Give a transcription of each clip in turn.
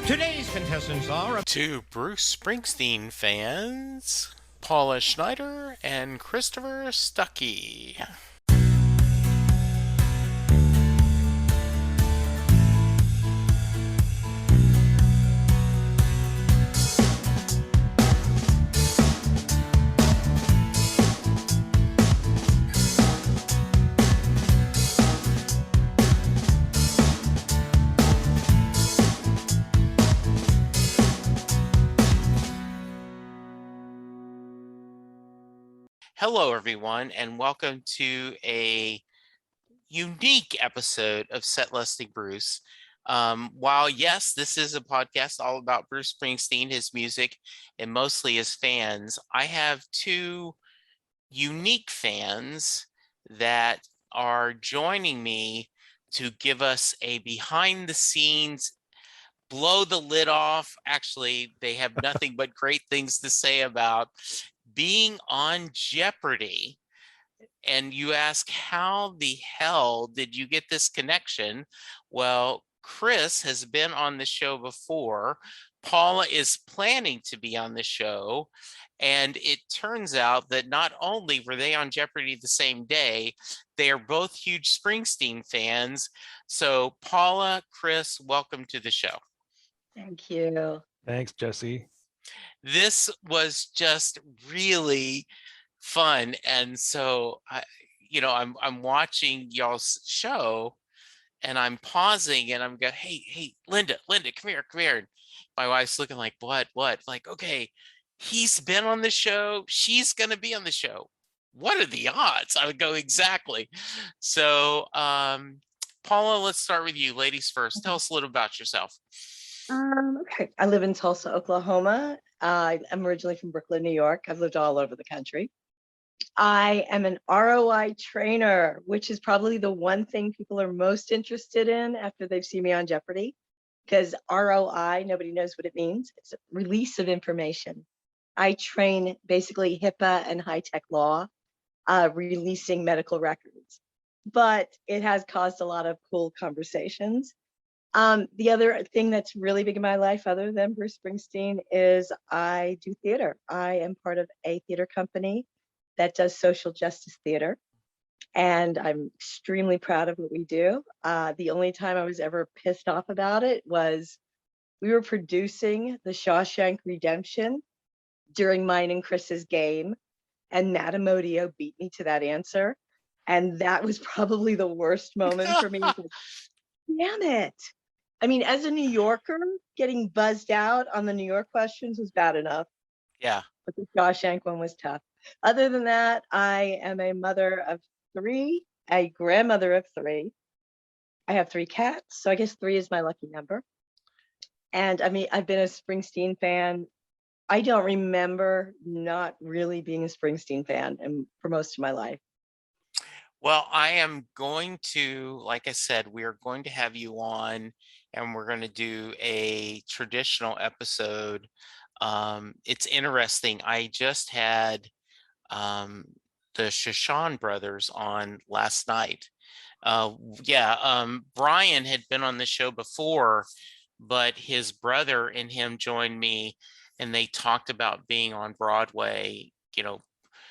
Today's contestants are Two Bruce Springsteen fans, Paula Scheider and Christopher Stucky. Hello, everyone, and welcome to a unique episode of Set Lusting Bruce. While, yes, this is a podcast all about Bruce Springsteen, his music, and mostly his fans, I have two unique fans that are joining me to give us a behind the scenes, blow the lid off. Actually, they have nothing but great things to say about being on Jeopardy. And you ask, how the hell did you get this connection? Well, Chris has been on the show before. Paula is planning to be on the show. And it turns out that not only were they on Jeopardy the same day, they are both huge Springsteen fans. So, Paula, Chris, welcome to the show. Thank you. Thanks, Jesse. This was just really fun. And so I'm watching y'all's show and I'm pausing and I'm going, hey, Linda, come here. And my wife's looking like, what? Like, okay, he's been on the show. She's going to be on the show. What are the odds? I would go, exactly. So, Paula, let's start with you. Ladies first. Tell us a little about yourself. Okay. I live in Tulsa, Oklahoma. I'm originally from Brooklyn, New York. I've lived all over the country. I am an ROI trainer, which is probably the one thing people are most interested in after they've seen me on Jeopardy, because ROI, nobody knows what it means. It's a release of information. I train basically HIPAA and high-tech law, releasing medical records, but it has caused a lot of cool conversations. The other thing that's really big in my life, other than Bruce Springsteen, is I do theater. I am part of a theater company that does social justice theater, and I'm extremely proud of what we do. The only time I was ever pissed off about it was we were producing The Shawshank Redemption during mine and Chris's game, and Matt Amodio beat me to that answer, and that was probably the worst moment for me. Damn it. I mean, as a New Yorker, getting buzzed out on the New York questions was bad enough. Yeah. But the Shawshank one was tough. Other than that, I am a mother of 3, a grandmother of 3. I have 3 cats, so I guess 3 is my lucky number. And I mean, I've been a Springsteen fan. I don't remember not really being a Springsteen fan for most of my life. Well, I am going to, like I said, we are going to have you on and we're going to do a traditional episode. It's interesting. I just had the Shashan brothers on last night. Brian had been on the show before, but his brother and him joined me and they talked about being on Broadway,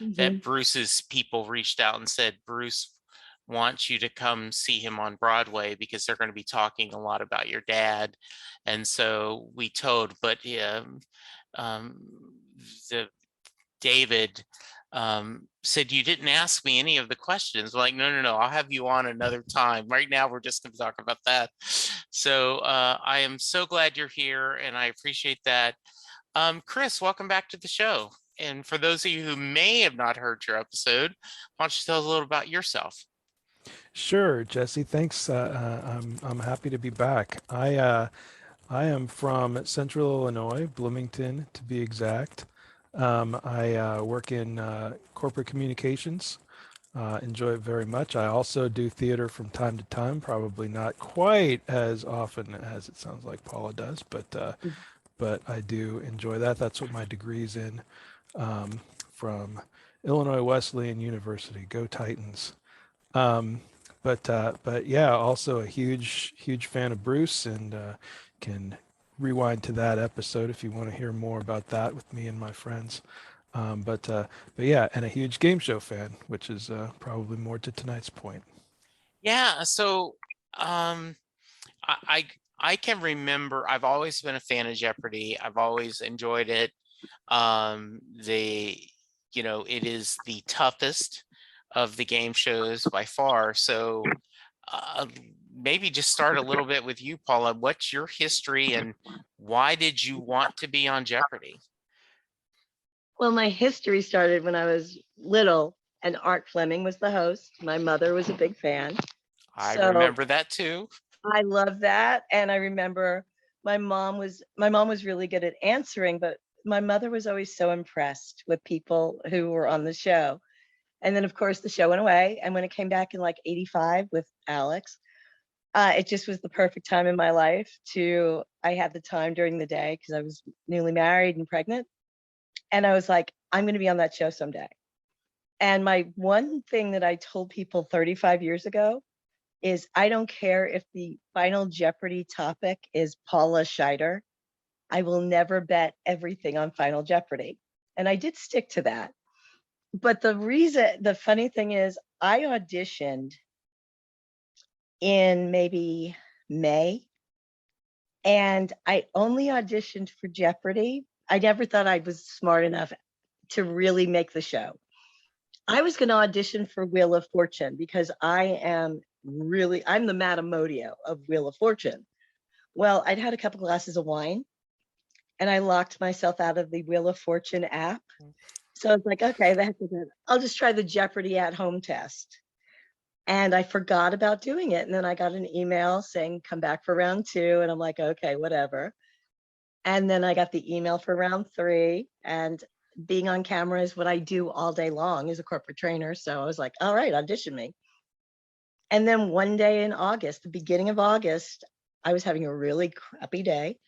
that Bruce's people reached out and said, Bruce wants you to come see him on Broadway because they're going to be talking a lot about your dad. And so we told, but David said, you didn't ask me any of the questions. I'm like, no, I'll have you on another time. Right now, we're just going to talk about that. So I am so glad you're here and I appreciate that. Chris, welcome back to the show. And for those of you who may have not heard your episode, why don't you tell us a little about yourself? Sure, Jesse. Thanks. I'm happy to be back. I am from Central Illinois, Bloomington to be exact. I work in corporate communications. Enjoy it very much. I also do theater from time to time, probably not quite as often as it sounds like Paula does, but I do enjoy that. That's what my degree's in, from Illinois Wesleyan University. Go Titans. But yeah, also a huge fan of Bruce, and can rewind to that episode if you want to hear more about that with me and my friends. But yeah, and a huge game show fan, which is probably more to tonight's point. Yeah, so um I, I I can remember I've always been a fan of Jeopardy. I've always enjoyed it. The it is the toughest of the game shows by far. So uh, maybe just start a little bit with you, Paula. What's your history and why did you want to be on Jeopardy? Well, my history started when I was little, and Art Fleming was the host. My mother was a big fan. I So remember that too. I love that. And I remember my mom was really good at answering, but my mother was always so impressed with people who were on the show. And then of course the show went away. And when it came back in like 85 with Alex, it just was the perfect time in my life I had the time during the day because I was newly married and pregnant. And I was like, I'm going to be on that show someday. And my one thing that I told people 35 years ago is I don't care if the final Jeopardy topic is Paula Scheider. I will never bet everything on Final Jeopardy. And I did stick to that. But the funny thing is, I auditioned in maybe May, and I only auditioned for Jeopardy. I never thought I was smart enough to really make the show. I was going to audition for Wheel of Fortune because I'm the Madame Modio of Wheel of Fortune. Well, I'd had a couple glasses of wine and I locked myself out of the Wheel of Fortune app. So I was like, okay, that's good. I'll just try the Jeopardy at home test. And I forgot about doing it. And then I got an email saying, come back for round 2. And I'm like, okay, whatever. And then I got the email for round 3. And being on camera is what I do all day long as a corporate trainer. So I was like, all right, audition me. And then one day in August, the beginning of August, I was having a really crappy day.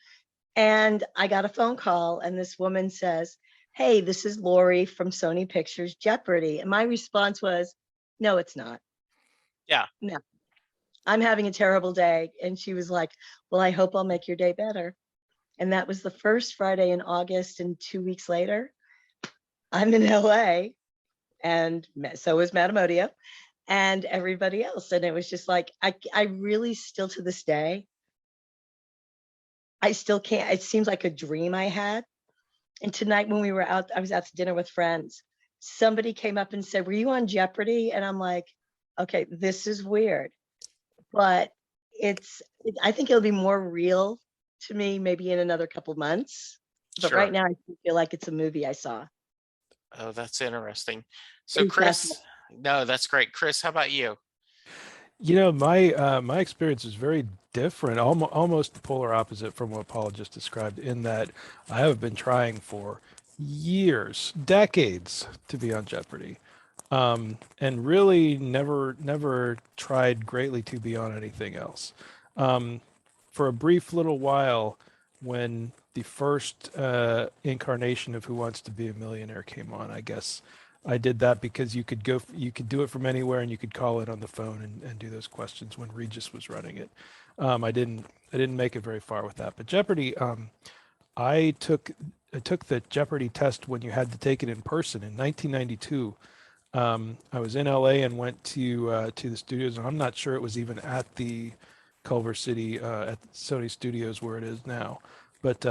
And I got a phone call, and this woman says, hey, this is Lori from Sony Pictures Jeopardy. And my response was, no, it's not. Yeah. No, I'm having a terrible day. And she was like, well, I hope I'll make your day better. And that was the first Friday in August. And 2 weeks later, I'm in LA. And so was Madame Odio and everybody else. And it was just like, I really still to this day, I still can't, it seems like a dream I had. And tonight when we were out, I was out to dinner with friends. Somebody came up and said, were you on Jeopardy? And I'm like, okay, this is weird, but I think it'll be more real to me maybe in another couple months. But Sure. right now I feel like it's a movie I saw. Oh, that's interesting. So Is that- Chris, no, that's great. Chris, how about you? My experience is very different, almost the polar opposite from what Paula just described, in that I have been trying for years, decades, to be on Jeopardy, and really never tried greatly to be on anything else. For a brief little while, when the first incarnation of Who Wants to Be a Millionaire came on, I guess I did that because you could do it from anywhere, and you could call it on the phone and do those questions when Regis was running it. I didn't make it very far with that. But Jeopardy, I took the Jeopardy test when you had to take it in person in 1992. I was in LA and went to the studios, and I'm not sure it was even at the Culver City at Sony Studios where it is now. But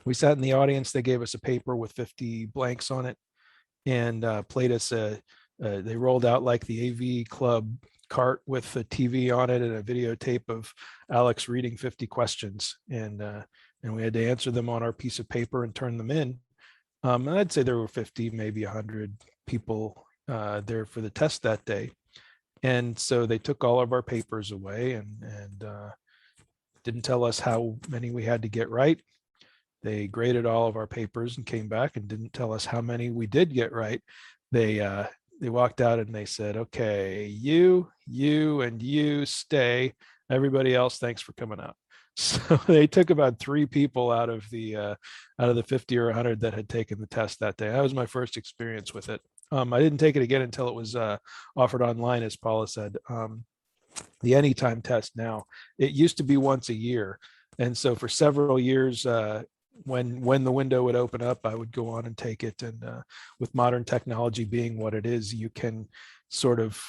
we sat in the audience. They gave us a paper with 50 blanks on it, and played us they rolled out like the AV Club cart with a TV on it and a videotape of Alex reading 50 questions, and we had to answer them on our piece of paper and turn them in. And I'd say there were 50, maybe 100 people there for the test that day. And so they took all of our papers away and didn't tell us how many we had to get right. They graded all of our papers and came back and didn't tell us how many we did get right. They walked out and they said, okay, you, and you stay. Everybody else, thanks for coming out. So they took about 3 people out of the 50 or 100 that had taken the test that day. That was my first experience with it. I didn't take it again until it was offered online, as Paula said. The anytime test now, it used to be once a year. And so for several years, when the window would open up, I would go on and take it. And with modern technology being what it is, you can sort of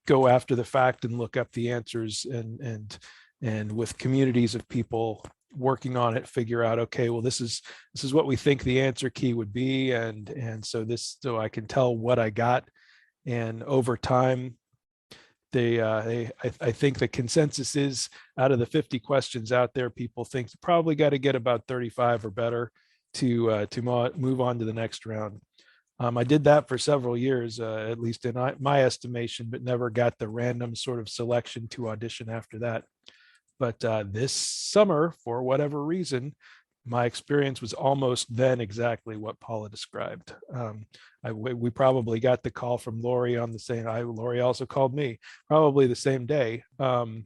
go after the fact and look up the answers, and with communities of people working on it, figure out, okay, well, this is what we think the answer key would be, and so I can tell what I got. And over time, I think the consensus is, out of the 50 questions out there, people think you probably got to get about 35 or better to move on to the next round. I did that for several years, at least in my estimation, but never got the random sort of selection to audition after that. But this summer, for whatever reason, my experience was almost then exactly what Paula described. We probably got the call from Lori on the same. Lori also called me probably the same day, and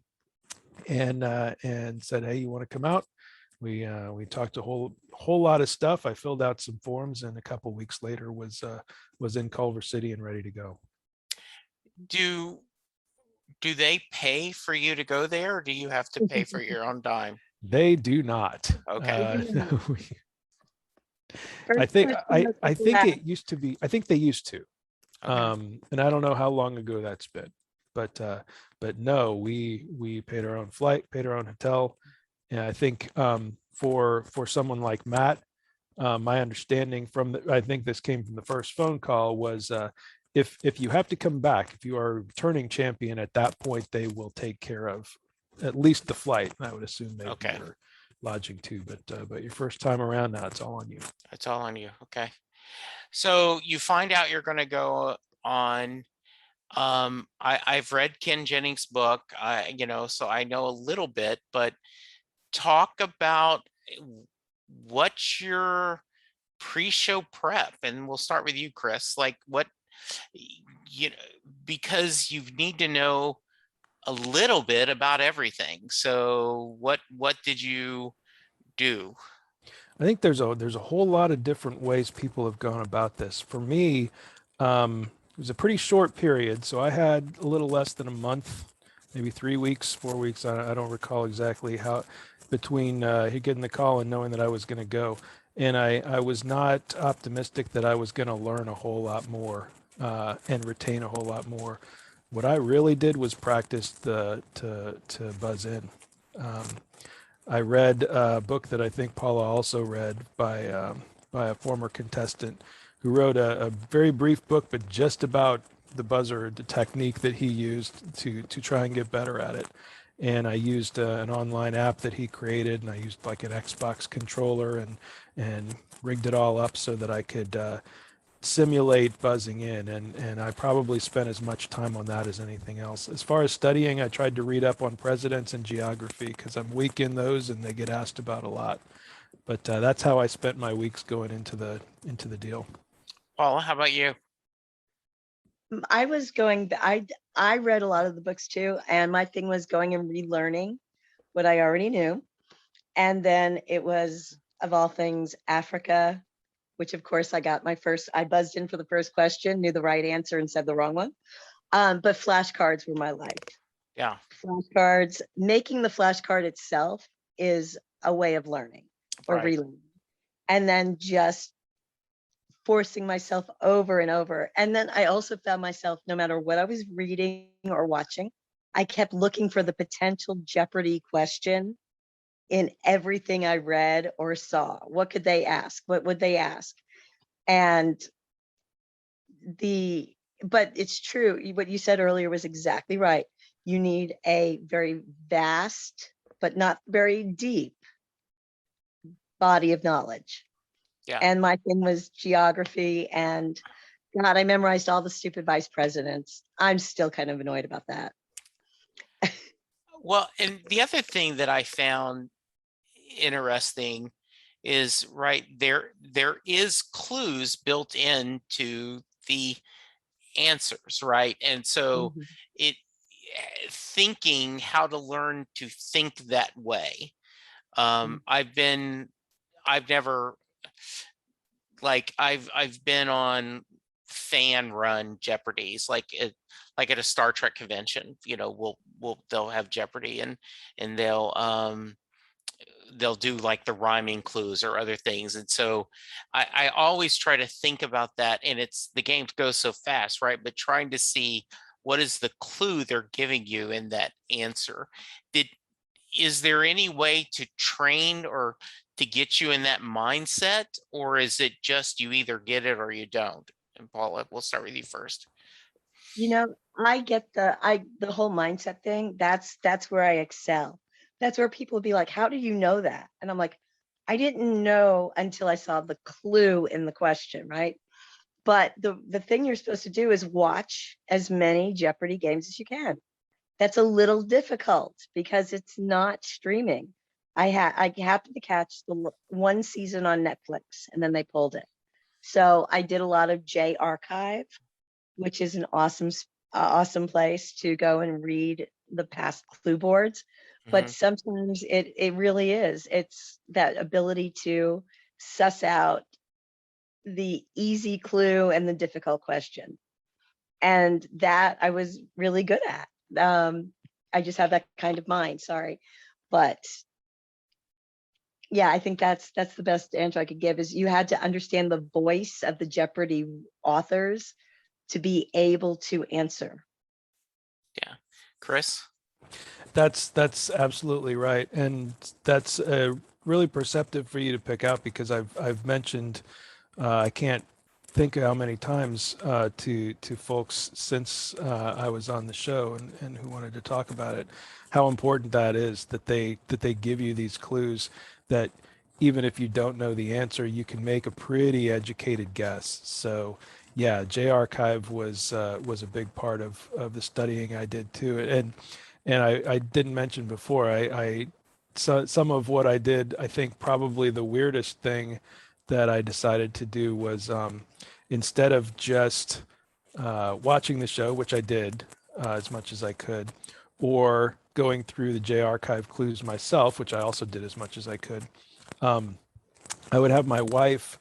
said, "Hey, you want to come out?" We talked a whole lot of stuff. I filled out some forms, and a couple weeks later was in Culver City and ready to go. Do they pay for you to go there, or do you have to pay for your own dime? They do not. Okay. I think it used to be. I think they used to, Okay. and I don't know how long ago that's been. But no, we paid our own flight, paid our own hotel, and I think for someone like Matt, my understanding I think this came from the first phone call, was if you have to come back, if you are returning champion, at that point they will take care of at least the flight. I would assume maybe Okay. your lodging too, but your first time around, now it's all on you. It's all on you. Okay. So you find out you're going to go on. I've read Ken Jennings' book, so I know a little bit, but talk about what's your pre-show prep, and we'll start with you, Chris. Like what, because you need to know a little bit about everything. So what did you do? I think there's a whole lot of different ways people have gone about this. For me, it was a pretty short period, so I had a little less than a month, maybe 3 weeks, 4 weeks. I don't recall exactly how, between getting the call and knowing that I was going to go. And I was not optimistic that I was going to learn a whole lot more and retain a whole lot more. What I really did was practice to buzz in. I read a book that I think Paula also read by a former contestant who wrote a very brief book, but just about the buzzer, the technique that he used to try and get better at it. And I used an online app that he created, and I used like an Xbox controller and rigged it all up so that I could simulate buzzing in, and I probably spent as much time on that as anything else. As far as studying, I tried to read up on presidents and geography because I'm weak in those and they get asked about a lot. But that's how I spent my weeks going into the deal. Paula, how about you? I was going, I read a lot of the books too, and my thing was going and relearning what I already knew. And then it was, of all things, Africa, which of course I buzzed in for the first question, knew the right answer and said the wrong one. But flashcards were my life. Yeah. Flashcards, making the flashcard itself is a way of learning or Right. relearning. And then just forcing myself over and over. And then I also found myself, no matter what I was reading or watching, I kept looking for the potential Jeopardy question in everything I read or saw. What could they ask? What would they ask? And but it's true. What you said earlier was exactly right. You need a very vast, but not very deep body of knowledge. Yeah. And my thing was geography, and God, I memorized all the stupid vice presidents. I'm still kind of annoyed about that. Well, and the other thing that I found interesting is, right, there is clues built into the answers, right? And so Mhm. it thinking how to learn to think that way. I've never, like, I've been on fan run Jeopardies, like at a Star Trek convention, they'll have Jeopardy, and they'll they'll do like the rhyming clues or other things. And so I always try to think about that. And it's the game goes so fast, right? But trying to see what is the clue they're giving you in that answer. Is there any way to train or to get you in that mindset, or is it just you either get it or you don't? And Paula, we'll start with you first. You know, I get the whole mindset thing. That's where I excel. That's where people be like, "How do you know that?" And I'm like, "I didn't know until I saw the clue in the question, right?" But the thing you're supposed to do is watch as many Jeopardy games as you can. That's a little difficult because it's not streaming. I happened to catch the one season on Netflix, and then they pulled it. So I did a lot of J Archive, which is an awesome place to go and read the past clue boards. But sometimes it really is. It's that ability to suss out the easy clue and the difficult question. And that I was really good at. I just have that kind of mind, sorry. But yeah, I think that's the best answer I could give, is you had to understand the voice of the Jeopardy authors to be able to answer. Yeah. Chris? That's absolutely right, and that's really perceptive for you to pick out, because I've mentioned, I can't think of how many times to folks since I was on the show and who wanted to talk about it, how important that is, that they give you these clues that even if you don't know the answer, you can make a pretty educated guess. So yeah, J Archive was a big part of the studying I did too. And I didn't mention before, so some of what I did, I think probably the weirdest thing that I decided to do was, instead of just watching the show, which I did as much as I could, or going through the J Archive clues myself, which I also did as much as I could, I would have my wife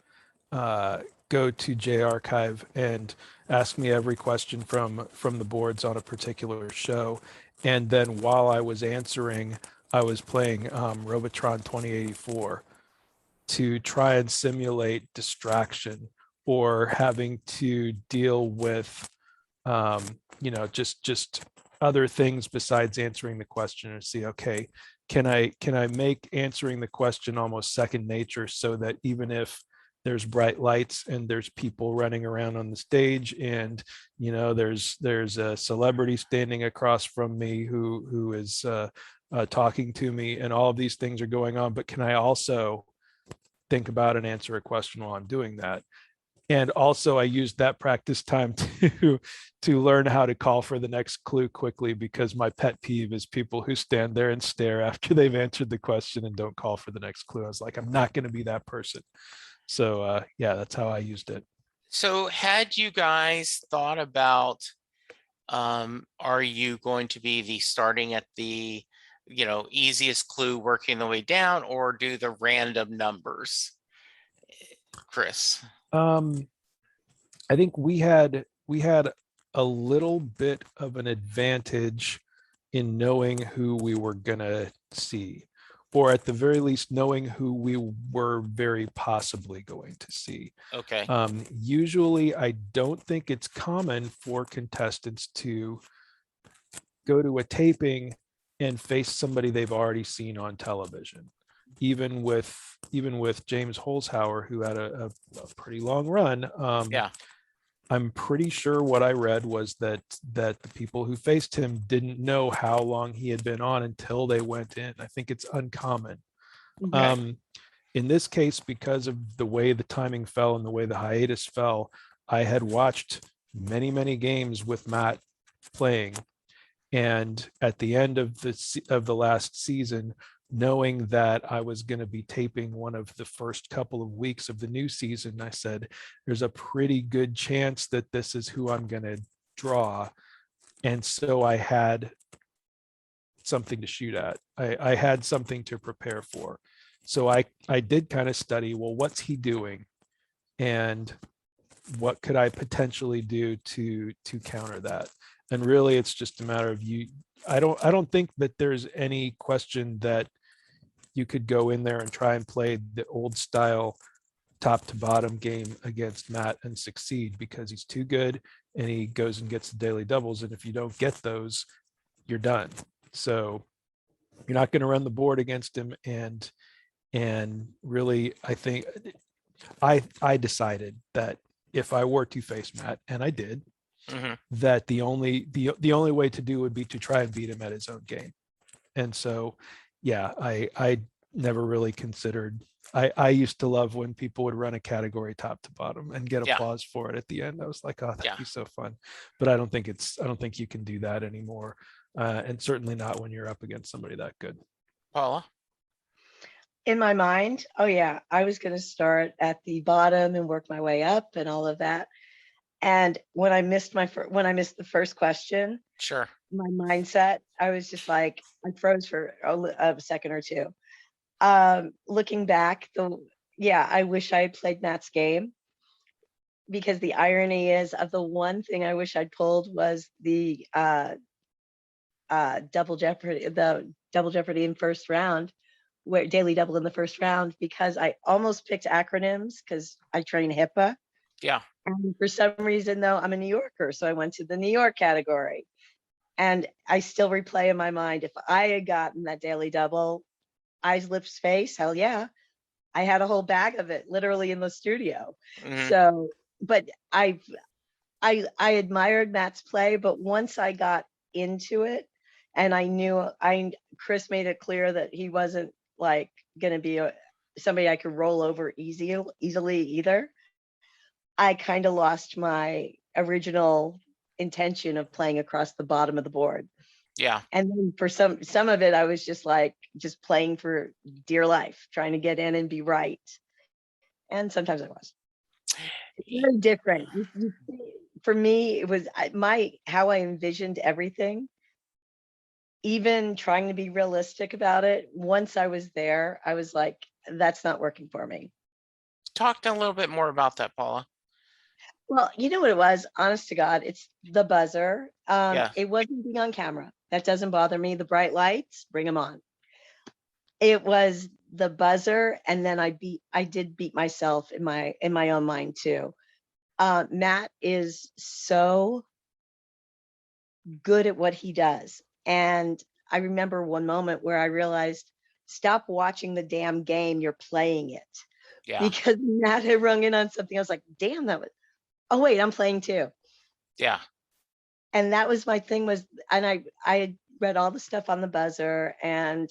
go to J Archive and ask me every question from the boards on a particular show. And then while I was answering, I was playing Robotron 2084 to try and simulate distraction or having to deal with, just other things besides answering the question, and see, okay, can I make answering the question almost second nature, so that even if there's bright lights and there's people running around on the stage, and there's a celebrity standing across from me who is talking to me, and all of these things are going on, but can I also think about and answer a question while I'm doing that? And also I used that practice time to learn how to call for the next clue quickly, because my pet peeve is people who stand there and stare after they've answered the question and don't call for the next clue. I was like, I'm not going to be that person. So yeah, that's how I used it. So had you guys thought about, are you going to be starting at the easiest clue working the way down, or do the random numbers? Chris? I think we had a little bit of an advantage in knowing who we were gonna see, or at the very least knowing who we were very possibly going to see. Okay. Usually I don't think it's common for contestants to go to a taping and face somebody they've already seen on television. Even with James Holzhauer, who had a pretty long run. Yeah. I'm pretty sure what I read was that the people who faced him didn't know how long he had been on until they went in. I think it's uncommon. Okay. In this case, because of the way the timing fell and the way the hiatus fell, I had watched many games with Matt playing, and at the end of the last season, knowing that I was going to be taping one of the first couple of weeks of the new season, I said, there's a pretty good chance that this is who I'm going to draw. And so I had something to shoot at. I had something to prepare for. So I did kind of study, well, what's he doing? And what could I potentially do to counter that? And really, it's just a matter of I don't think that there's any question that you could go in there and try and play the old style top to bottom game against Matt and succeed because he's too good and he goes and gets the daily doubles. And if you don't get those, you're done. So you're not going to run the board against him. And really, I think I decided that if I were to face Matt, and I did, that the only way to do would be to try and beat him at his own game. And so, yeah, I never really considered. I used to love when people would run a category top to bottom and get applause for it at the end. I was like, oh, that'd be so fun. But I don't think you can do that anymore. And certainly not when you're up against somebody that good. Paula? In my mind, oh yeah, I was going to start at the bottom and work my way up and all of that. And when I missed the first question, Sure, my mindset, I was just like, I froze for a second or two. Looking back, I wish I had played Matt's game, because the irony is of the one thing I wish I'd pulled was the double Jeopardy in first round, where daily double in the first round, because I almost picked acronyms because I train HIPAA. yeah, And for some reason, though, I'm a New Yorker, so I went to the New York category. And I still replay in my mind, if I had gotten that daily double, eyes, lips, face, hell yeah. I had a whole bag of it literally in the studio. So, but I admired Matt's play, but once I got into it and I knew Chris made it clear that he wasn't like going to be somebody I could roll over easily either. I kind of lost my original intention of playing across the bottom of the board. yeah. And then for some of it, I was just playing for dear life, trying to get in and be right. And sometimes I was. It's very different. For me, it was how I envisioned everything. Even trying to be realistic about it, once I was there, I was like, that's not working for me. Talk a little bit more about that, Paula. Well, you know what it was? Honest to God, it's the buzzer. Yeah. It wasn't being on camera. That doesn't bother me. The bright lights, bring them on. It was the buzzer, and then I did beat myself in my own mind too. Matt is so good at what he does. And I remember one moment where I realized, stop watching the damn game, you're playing it. Yeah. Because Matt had rung in on something. I was like, damn, oh wait, I'm playing too. Yeah. And that was my thing and I had read all the stuff on the buzzer, and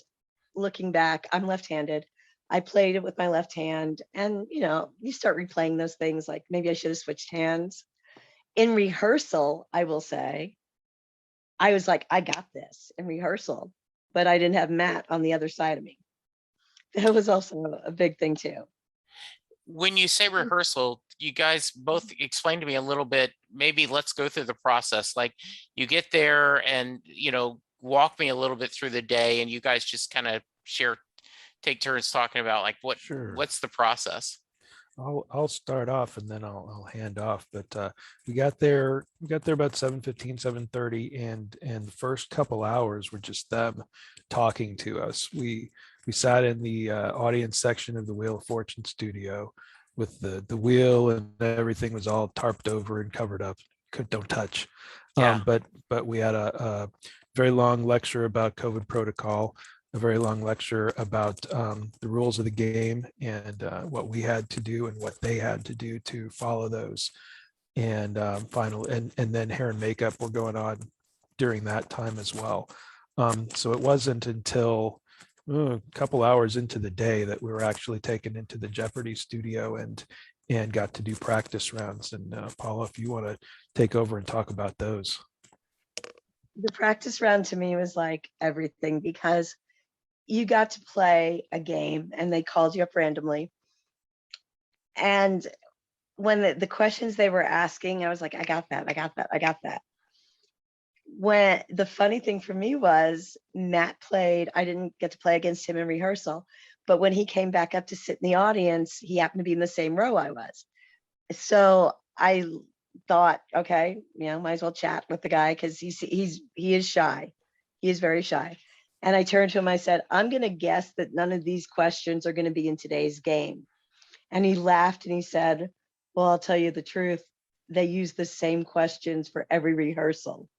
looking back, I'm left-handed. I played it with my left hand, and you start replaying those things like maybe I should have switched hands. In rehearsal, I will say, I was like, I got this in rehearsal, but I didn't have Matt on the other side of me. That was also a big thing too. When you say rehearsal, you guys both explain to me a little bit. Maybe let's go through the process. Like, you get there and, walk me a little bit through the day, and you guys just kind of take turns talking about like what's the process. I'll start off and then I'll hand off. But we got there about 7:15, 7:30, and the first couple hours were just them talking to us. We sat in the audience section of the Wheel of Fortune studio with the wheel, and everything was all tarped over and covered up. Don't touch. Yeah. But we had a very long lecture about COVID protocol, a very long lecture about the rules of the game and what we had to do and what they had to do to follow those. And and then hair and makeup were going on during that time as well. So it wasn't until a couple hours into the day that we were actually taken into the Jeopardy studio and got to do practice rounds. And Paula, if you want to take over and talk about those. The practice round to me was like everything, because you got to play a game and they called you up randomly. And when the questions they were asking, I was like, I got that. When the funny thing for me was Matt played, I didn't get to play against him in rehearsal, but when he came back up to sit in the audience, he happened to be in the same row I was. So I thought, okay, might as well chat with the guy, because he is shy. He is very shy. And I turned to him, I said, I'm going to guess that none of these questions are going to be in today's game. And he laughed and he said, well, I'll tell you the truth. They use the same questions for every rehearsal.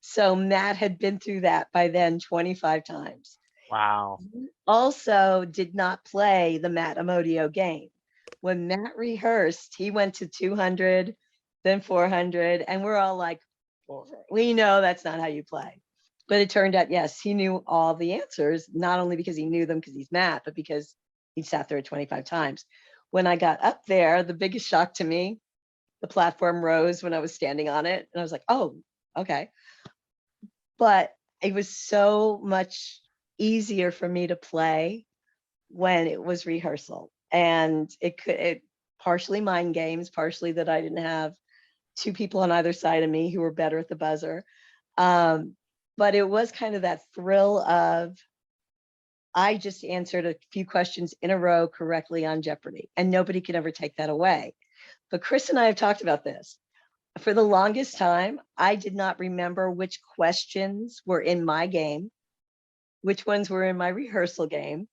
So Matt had been through that by then 25 times. Wow. Also did not play the Matt Amodio game. When Matt rehearsed, he went to 200, then 400, and we're all like, we know that's not how you play. But it turned out, yes, he knew all the answers, not only because he knew them because he's Matt, but because he sat there 25 times. When I got up there, the biggest shock to me, the platform rose when I was standing on it. And I was like, oh, okay. But it was so much easier for me to play when it was rehearsal. And it partially mind games, partially that I didn't have two people on either side of me who were better at the buzzer. But it was kind of that thrill of, I just answered a few questions in a row correctly on Jeopardy, and nobody can ever take that away. But Chris and I have talked about this. For the longest time, I did not remember which questions were in my game, which ones were in my rehearsal game,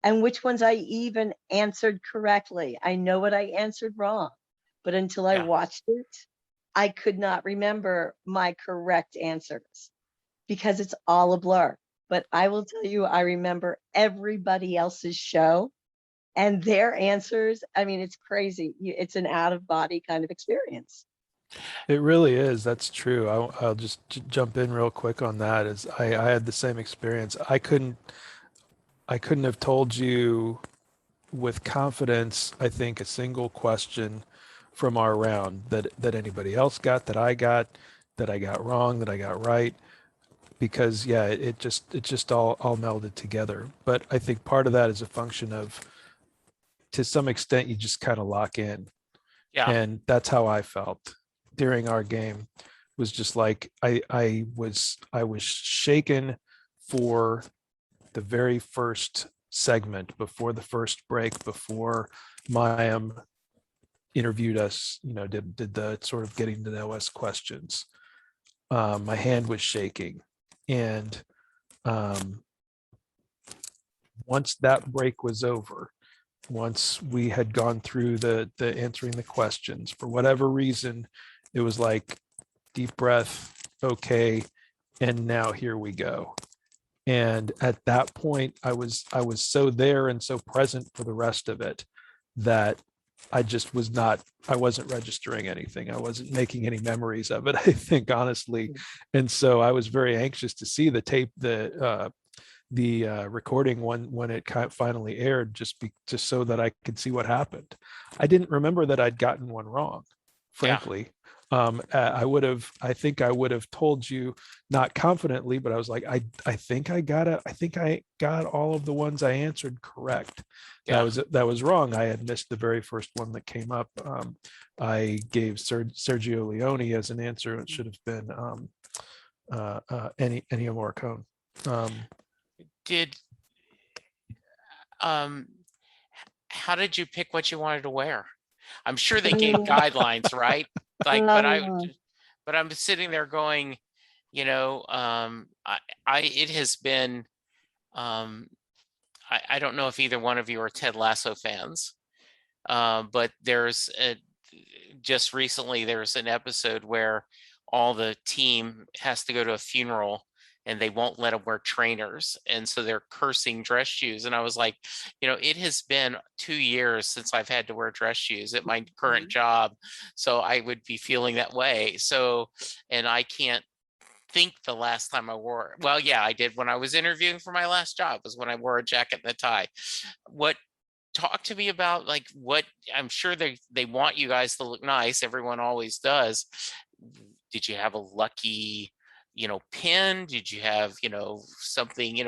and which ones I even answered correctly. I know what I answered wrong, but until I watched it, I could not remember my correct answers because it's all a blur. But I will tell you, I remember everybody else's show and their answers. I mean, it's crazy. It's an out of body kind of experience. It really is. That's true. I'll just jump in real quick on that. As I had the same experience. I couldn't have told you with confidence, I think, a single question from our round that anybody else got, that I got wrong, that I got right, because yeah, it just all melded together. But I think part of that is a function of, to some extent, you just kind of lock in. Yeah. And that's how I felt during our game. Was just like I was shaken for the very first segment, before the first break, before Mayim interviewed us, did the sort of getting to know us questions. My hand was shaking. And once that break was over, once we had gone through the answering the questions, for whatever reason, it was like, deep breath, okay, and now here we go. And at that point, I was so there and so present for the rest of it that I wasn't registering anything. I wasn't making any memories of it, I think, honestly. And so I was very anxious to see the tape, the recording when it finally aired, just so that I could see what happened. I didn't remember that I'd gotten one wrong, frankly. I think I would have told you, not confidently, but I was like, I think I got all of the ones I answered correct. That was wrong. I had missed the very first one that came up. I gave Sergio Leone as an answer. It should have been Ennio Morricone. How did you pick what you wanted to wear? I'm sure they gave guidelines, right? Like, but I'm sitting there going, it has been, I don't know if either one of you are Ted Lasso fans, but just recently there's an episode where all the team has to go to a funeral and they won't let them wear trainers. And so they're cursing dress shoes. And I was like, it has been 2 years since I've had to wear dress shoes at my current job. So I would be feeling that way. So, and I can't think the last time I wore, well, yeah, I did when I was interviewing for my last job, was when I wore a jacket and a tie. Talk to me about, like, what, I'm sure they want you guys to look nice. Everyone always does. Did you have a lucky pin? Did you have, something, did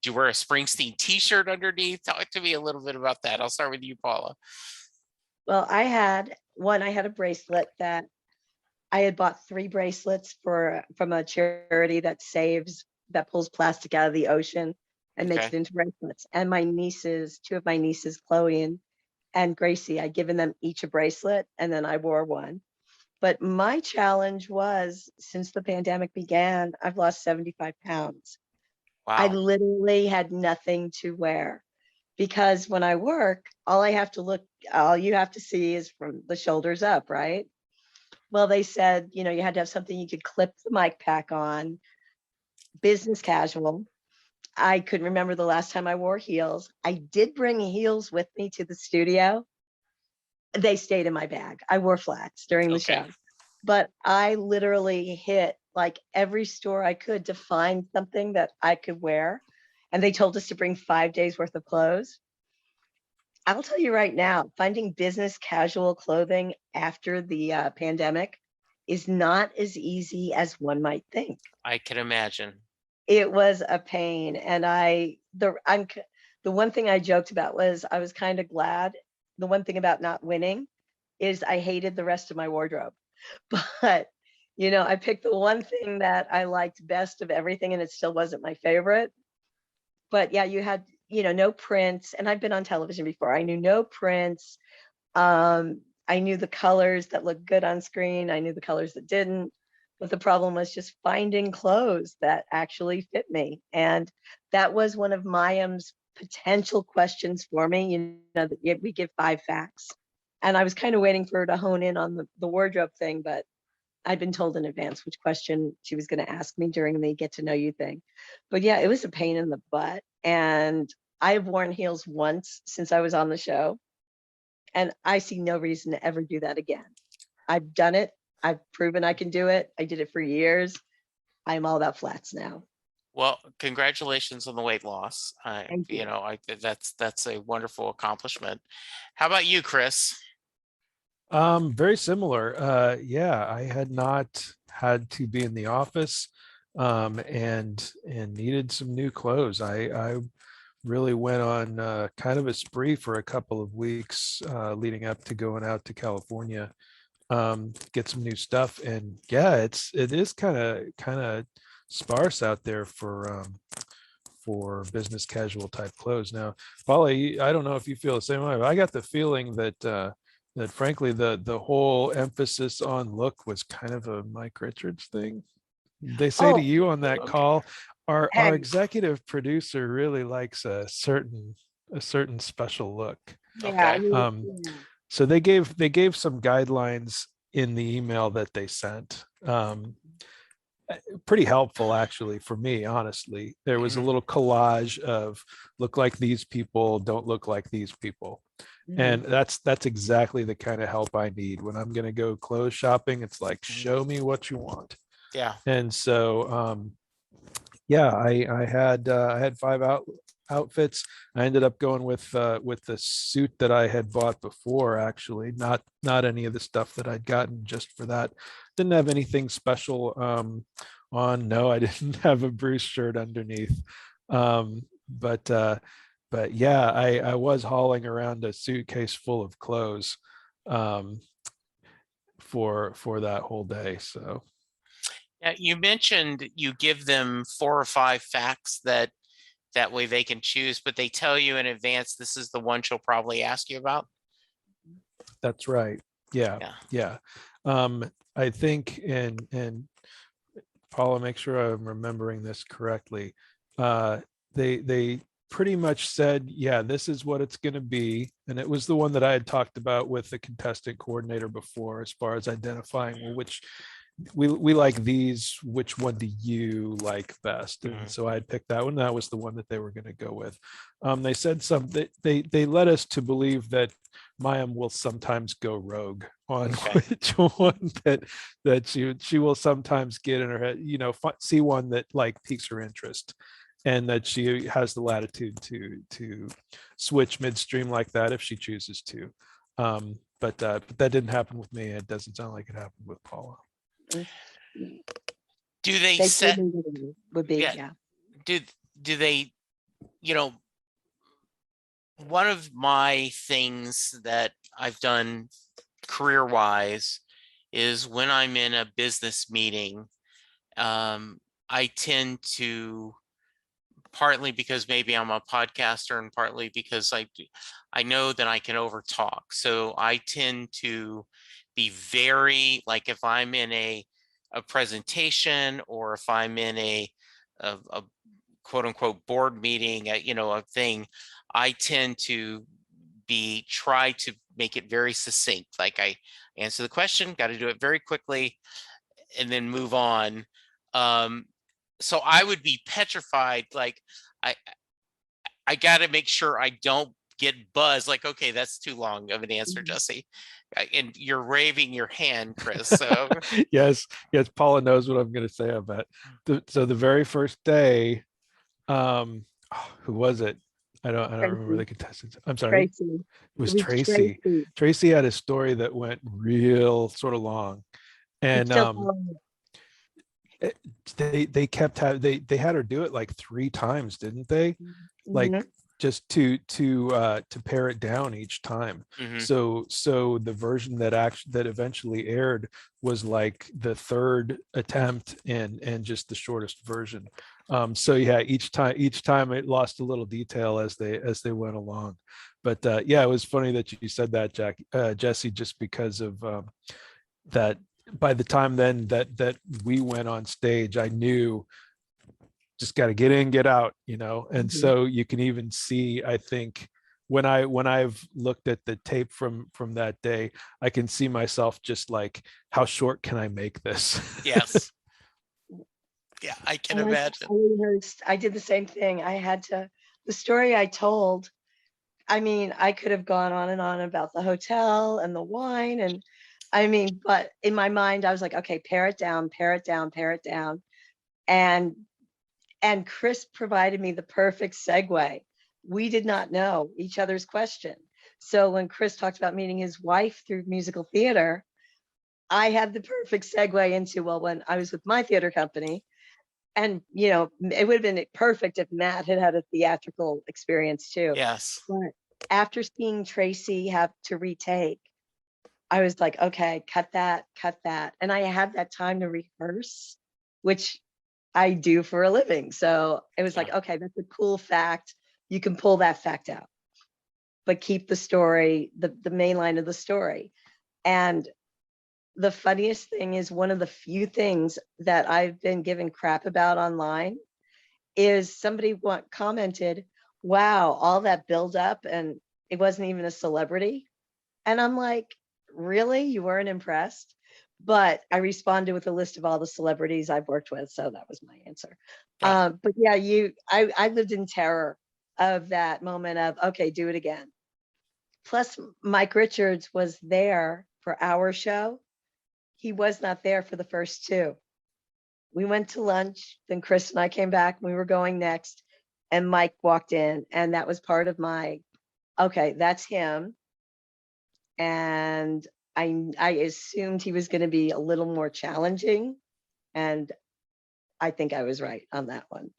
you wear a Springsteen t-shirt underneath? Talk to me a little bit about that. I'll start with you, Paula. Well, I had a bracelet that I had bought 3 bracelets from a charity that pulls plastic out of the ocean and makes it into bracelets. And my nieces, 2 of my nieces, Chloe and Gracie, I'd given them each a bracelet, and then I wore one. But my challenge was, since the pandemic began, I've lost 75 pounds. I Wow. literally had nothing to wear because when I work, all you have to see is from the shoulders up, right? Well, they said, you had to have something you could clip the mic pack on, business casual. I couldn't remember the last time I wore heels. I did bring heels with me to the studio. They stayed in my bag. I wore flats during the Okay. show, but I literally hit like every store I could to find something that I could wear. And they told us to bring 5 days worth of clothes. I'll tell you right now, finding business casual clothing after the pandemic is not as easy as one might think. I can imagine. It was a pain, and the one thing I joked about was I was kind of glad. The one thing about not winning is I hated the rest of my wardrobe, but I picked the one thing that I liked best of everything, and it still wasn't my favorite. But yeah, you had no prints, and I've been on television before. I knew no prints. I knew the colors that looked good on screen. I knew the colors that didn't. But the problem was just finding clothes that actually fit me. And that was one of Mayim's potential questions for me. That we give 5 facts. And I was kind of waiting for her to hone in on the wardrobe thing, but I'd been told in advance which question she was going to ask me during the get to know you thing. But yeah, it was a pain in the butt. And I've worn heels once since I was on the show. And I see no reason to ever do that again. I've done it. I've proven I can do it. I did it for years. I'm all about flats now. Well, congratulations on the weight loss. Thank you. That's a wonderful accomplishment. How about you, Chris? Very similar. Yeah, I had not had to be in the office, and needed some new clothes. I really went on kind of a spree for a couple of weeks leading up to going out to California, get some new stuff. And yeah, it is kind of sparse out there for business casual type clothes. Now, Paula, I don't know if you feel the same way, but I got the feeling that frankly the whole emphasis on look was kind of a Mike Richards thing. They say to Oh, you on that Okay. call, our hey, executive producer really likes a certain special look. yeah, Okay. yeah. So they gave some guidelines in the email that they sent. Pretty helpful actually for me, honestly. There was a Mhm. little collage of look like these people, don't look like these people. And Mhm. that's exactly the kind of help I need when I'm going to go clothes shopping. It's like, Mhm. show me what you want. Yeah. And so yeah, I had 5 outfits. I ended up going with the suit that I had bought before, actually, not any of the stuff that I'd gotten just for that. Didn't have anything special on. No, I didn't have a Bruce shirt underneath. But yeah, I was hauling around a suitcase full of clothes um, for that whole day. So Yeah, you mentioned you give them 4 or 5 facts that way they can choose, but they tell you in advance this is the one she'll probably ask you about. that's right. Yeah, Yeah. yeah. I think, and Paula, make sure I'm remembering this correctly. Uh, they pretty much said, yeah, this is what it's going to be, and it was the one that I had talked about with the contestant coordinator before, as far as identifying, well, which we like these, which one do you like best? And Mhm. so I had picked that one. That was the one that they were going to go with. They said they led us to believe that Mayim will sometimes go rogue on Okay. which one that she will sometimes get in her head, see one that like piques her interest, and that she has the latitude to switch midstream like that if she chooses to. But that didn't happen with me. It doesn't sound like it happened with Paula. Mm. Do they They told set, me that it would be, yeah, yeah. do do they, you know, one of my things that I've done career wise is when I'm in a business meeting, I tend to, partly because maybe I'm a podcaster and partly because I know that I can overtalk. So I tend to be very, like, if I'm in a presentation, or if I'm in a quote unquote board meeting, a thing, I tend to try to make it very succinct. Like I answer the question, got to do it very quickly, and then move on. So I would be petrified. Like I got to make sure I don't get buzzed. Like, okay, that's too long of an answer, Jesse. And you're waving your hand, Chris. So yes, Paula knows what I'm going to say about so the very first day, who was it? I don't remember the contestants. I'm sorry. Tracy. It was Tracy. Tracy had a story that went real sort of long, and they kept they had her do it like 3 times, didn't they? Like just to pare it down each time. So the version that eventually aired was like the 3rd attempt and just the shortest version. So yeah, each time it lost a little detail as they went along. But yeah, it was funny that you said that, Jesse, just because of that. By the time then that we went on stage, I knew just got to get in, get out, and so you can even see, I think, when I've looked at the tape from that day, I can see myself just like, how short can I make this? Yes. Yeah, I can imagine. I did the same thing. The story I told, I mean, I could have gone on and on about the hotel and the wine, and I mean, but in my mind, I was like, okay, pare it down, pare it down, pare it down. And Chris provided me the perfect segue. We did not know each other's question. So when Chris talked about meeting his wife through musical theater, I had the perfect segue into, well, when I was with my theater company, and, it would have been perfect if Matt had had a theatrical experience too. Yes. But after seeing Tracy have to retake, I was like, okay, cut that. And I had that time to rehearse, which I do for a living. So it was like, okay, that's a cool fact. You can pull that fact out, but keep the story, the main line of the story. And the funniest thing is, one of the few things that I've been given crap about online is somebody commented, wow, all that build up and it wasn't even a celebrity. And I'm like, really? You weren't impressed? But I responded with a list of all the celebrities I've worked with. So that was my answer. Yeah. But yeah, I lived in terror of that moment of, okay, do it again. Plus, Mike Richards was there for our show. He was not there for the first 2. We went to lunch, then Chris and I came back, we were going next, and Mike walked in, and that was part of my, okay, that's him. And I assumed he was going to be a little more challenging, and I think I was right on that one.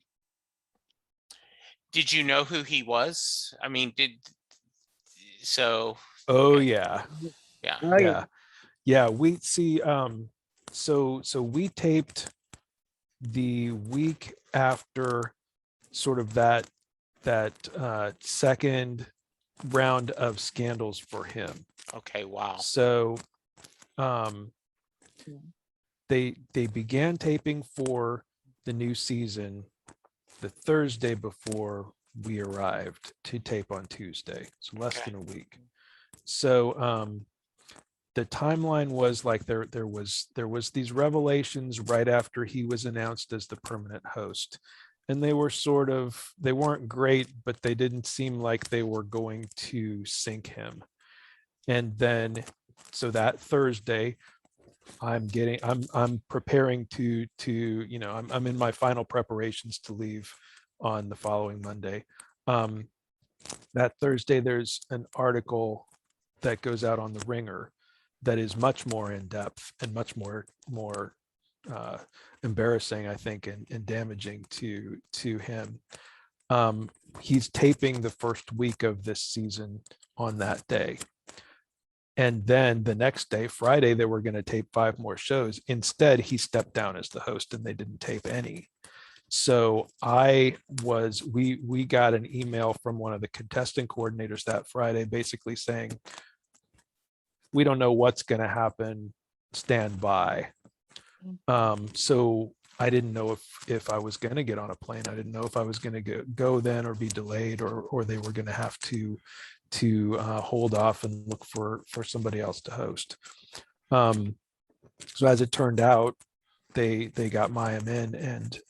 Did you know who he was? I mean, so? Oh, okay. yeah. Yeah. Oh, yeah. Yeah, we see. So we taped the week after sort of that second round of scandals for him. Okay. Wow. So they began taping for the new season the Thursday before we arrived to tape on Tuesday, so less than a week. So the timeline was like there was these revelations right after he was announced as the permanent host, and they weren't great, but they didn't seem like they were going to sink him. And then so that Thursday, I'm preparing to I'm in my final preparations to leave on the following Monday. That Thursday, there's an article that goes out on the Ringer that is much more in depth and much more embarrassing, I think, and damaging to him. He's taping the first week of this season on that day. And then the next day, Friday, they were going to tape 5 more shows. Instead, he stepped down as the host and they didn't tape any. So we got an email from one of the contestant coordinators that Friday basically saying, we don't know what's going to happen, stand by. So I didn't know if I was going to get on a plane. I didn't know if I was going to go then or be delayed, or they were going to have to hold off and look for somebody else to host. So as it turned out, they got Mayim in,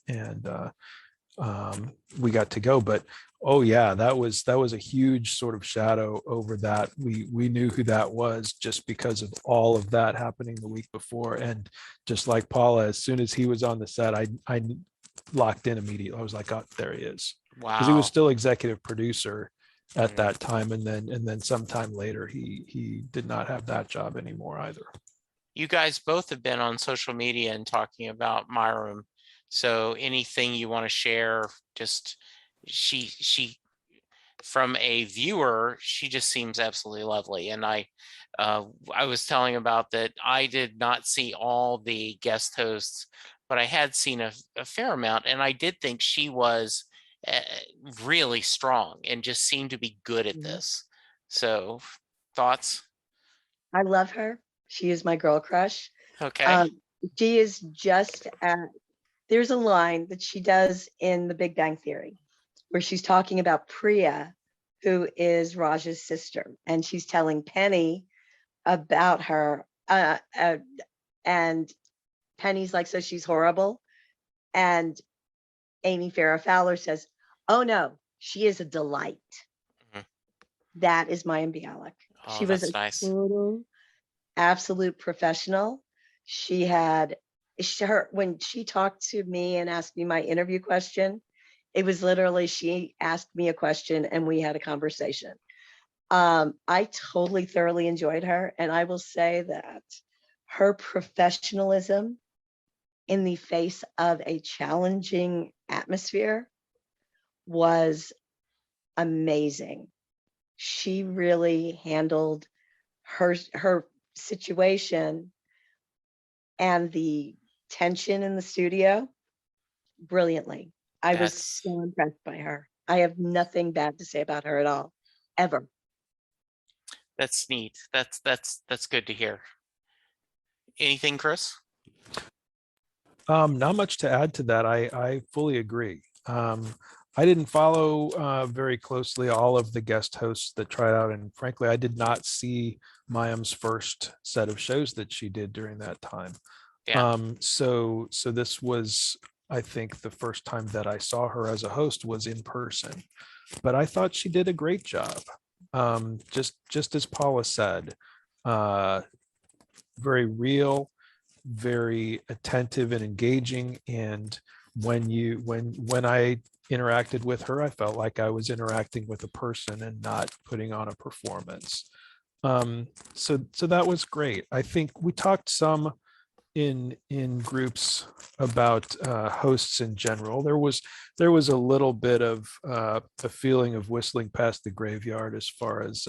and we got to go. But oh yeah, that was a huge sort of shadow over that. We knew who that was just because of all of that happening the week before. And just like Paula, as soon as he was on the set, I locked in immediately. I was like, oh, there he is. Because he was Wow. still executive producer at that time, and then sometime later he did not have that job anymore either. You guys both have been on social media and talking about Myram. So anything you want to share? Just she from a viewer, she just seems absolutely lovely. And I was telling about that I did not see all the guest hosts, but I had seen a fair amount, and I did think she was really strong and just seemed to be good at this. So thoughts? I love her. She is my girl crush. Okay. She is just there's a line that she does in The Big Bang Theory where she's talking about Priya, who is Raj's sister, and she's telling Penny about her. And Penny's like, so she's horrible. And Amy Farrah Fowler says, oh no, she is a delight. Mhm. That is Mayim Bialik. Oh, She was that's a nice. total absolute professional. She had her when she talked to me and asked me my interview question, it was literally she asked me a question and we had a conversation. I totally thoroughly enjoyed her, and I will say that her professionalism in the face of a challenging atmosphere was amazing. She really handled her situation and the tension in the studio brilliantly. I was so impressed by her. I have nothing bad to say about her at all, ever. That's neat. That's good to hear. Anything, Chris? Not much to add to that. I fully agree. I didn't follow very closely all of the guest hosts that tried out, and frankly, I did not see Mayim's first set of shows that she did during that time. Yeah. So this was, I think, the first time that I saw her as a host was in person, but I thought she did a great job. Just as Paula said, very real, very attentive and engaging. And when I interacted with her, I felt like I was interacting with a person and not putting on a performance. So that was great. I think we talked some in groups about hosts in general. There was a little bit of a feeling of whistling past the graveyard as far as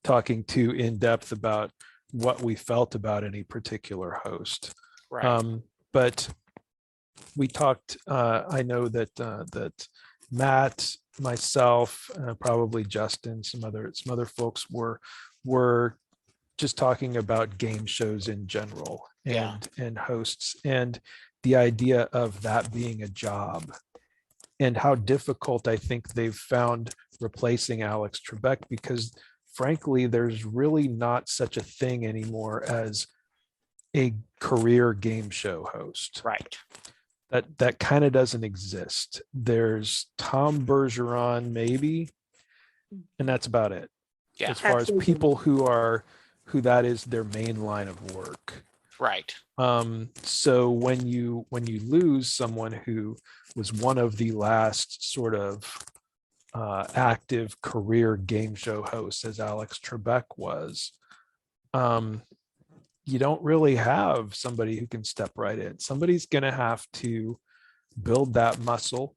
talking too in depth about what we felt about any particular host. Right. But we talked. I know that Matt, myself, probably Justin, some other folks were just talking about game shows in general and hosts, and the idea of that being a job and how difficult I think they've found replacing Alex Trebek, because frankly, there's really not such a thing anymore as a career game show host. Right. That kind of doesn't exist. There's Tom Bergeron, maybe, and that's about it. Yeah. As far as people who that is their main line of work. Right. So when you lose someone who was one of the last sort of active career game show hosts, as Alex Trebek was, you don't really have somebody who can step right in. Somebody's going to have to build that muscle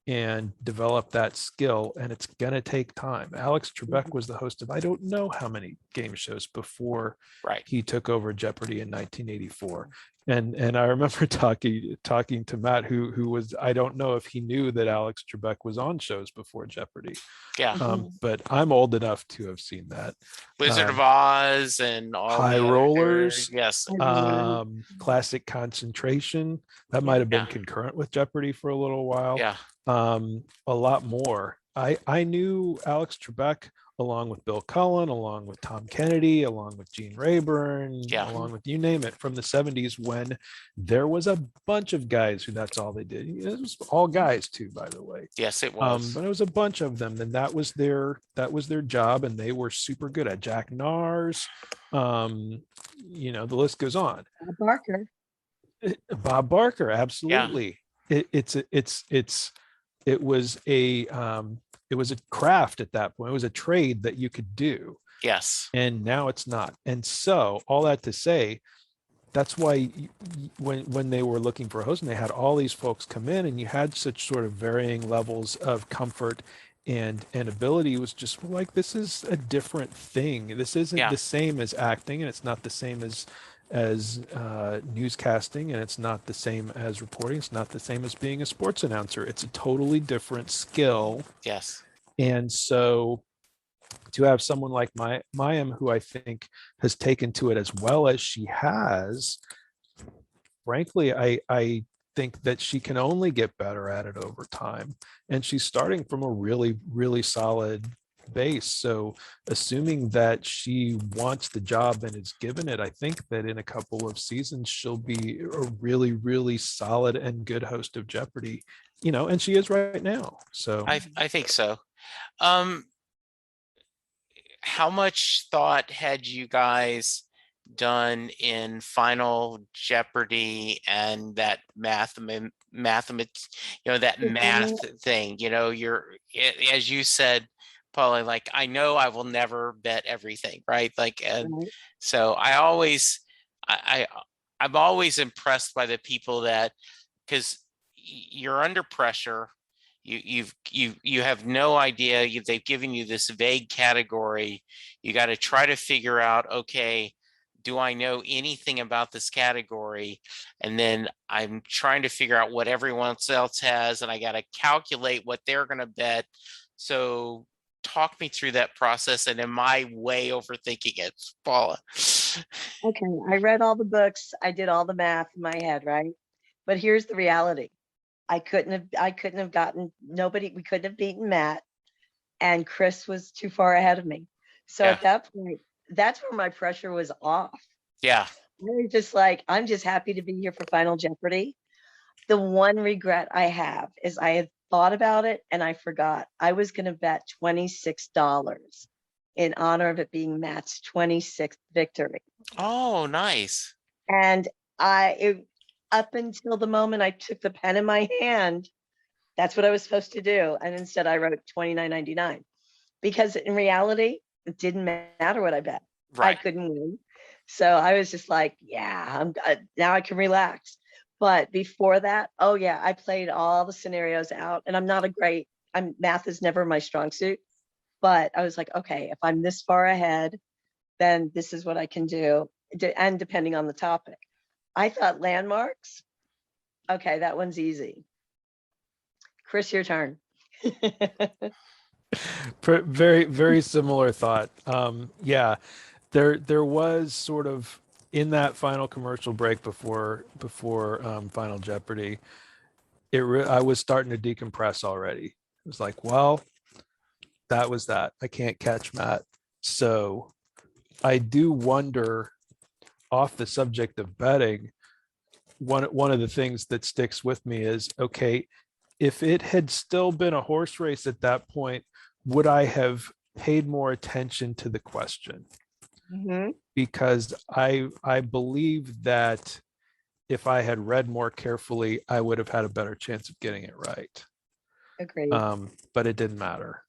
and develop that skill, and it's going to take time. Alex Trebek was the host of I don't know how many game shows before Right. he took over Jeopardy in 1984. And I remember talking to Matt, who was, I don't know if he knew that Alex Trebek was on shows before Jeopardy. Yeah. But I'm old enough to have seen that. Wizard of Oz and all High the other, Rollers, yes. Classic Concentration, that might have been concurrent with Jeopardy for a little while. Yeah. A lot more. I knew Alex Trebek along with Bill Cullen, along with Tom Kennedy, along with Gene Rayburn, along with you name it, from the 70s, when there was a bunch of guys who that's all they did. It was all guys too, by the way. Yes, it was. But it was a bunch of them, and that was their job, and they were super good at. Jack Nars, the list goes on. Bob Barker, absolutely. Yeah. It was a craft at that point. It was a trade that you could do. Yes. And now it's not. And so all that to say, that's why when they were looking for a host and they had all these folks come in, and you had such sort of varying levels of comfort and ability, was just like, this is a different thing. This isn't the same as acting, and it's not the same as newscasting, and it's not the same as reporting. It's not the same as being a sports announcer. It's a totally different skill. Yes. And so to have someone like Mayim, who I think has taken to it as well as she has, frankly, I think that she can only get better at it over time. And she's starting from a really, really solid base. So assuming that she wants the job and is given it, I think that in a couple of seasons she'll be a really, really solid and good host of Jeopardy, and she is right now. So I think so. How much thought had you guys done in Final Jeopardy and that math thing? You're, as you said, Paula, like, I know I will never bet everything, right? Like, so I'm always impressed by the people that, because you're under pressure. You have no idea. They've given you this vague category. You got to try to figure out, okay, do I know anything about this category? And then I'm trying to figure out what everyone else has, and I got to calculate what they're going to bet. So talk me through that process. And am I way overthinking it, Paula? Okay, I read all the books. I did all the math in my head, right? But here's the reality. We couldn't have beaten Matt, and Chris was too far ahead of me. So at that point, that's where my pressure was off. Yeah. I was just like, I'm just happy to be here for Final Jeopardy. The one regret I have is I had thought about it and I forgot. I was going to bet $26 in honor of it being Matt's 26th victory. Oh, nice. And up until the moment I took the pen in my hand, that's what I was supposed to do. And instead I wrote $29.99, because in reality, it didn't matter what I bet. Right. I couldn't win. So I was just like, I'm now I can relax. But before that, I played all the scenarios out, and math is never my strong suit. But I was like, okay, if I'm this far ahead, then this is what I can do. And depending on the topic. I thought landmarks. Okay, that one's easy. Chris, your turn. Very, very similar thought. There was sort of, in that final commercial break before Final Jeopardy, I was starting to decompress already. It was like, well, that was that. I can't catch Matt. So I do wonder, off the subject of betting, one of the things that sticks with me is, okay, if it had still been a horse race at that point, would I have paid more attention to the question? Mm-hmm. Because I believe that if I had read more carefully, I would have had a better chance of getting it right. Agreed. But it didn't matter.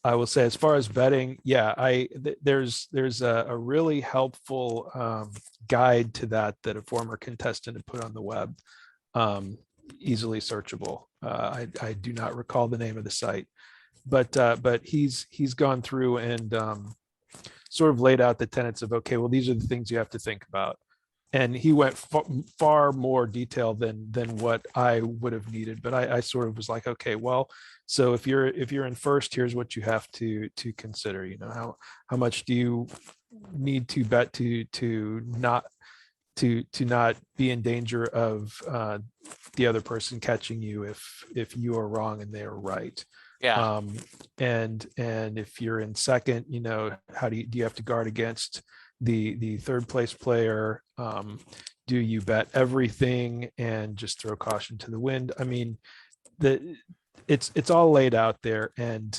I will say, as far as betting, there's a really helpful guide to that a former contestant had put on the web, easily searchable. I do not recall the name of the site, but he's gone through and sort of laid out the tenets of, okay, well, these are the things you have to think about. and he went far more detail than what I would have needed. But I sort of was like, okay, well, so if you're in first, here's what you have to consider. You know, how much do you need to bet to not be in danger of the other person catching you if you are wrong and they are right. Yeah. And if you're in second, you know, how do you have to guard against the third place player? Do you bet everything and just throw caution to the wind? I mean, it's all laid out there, and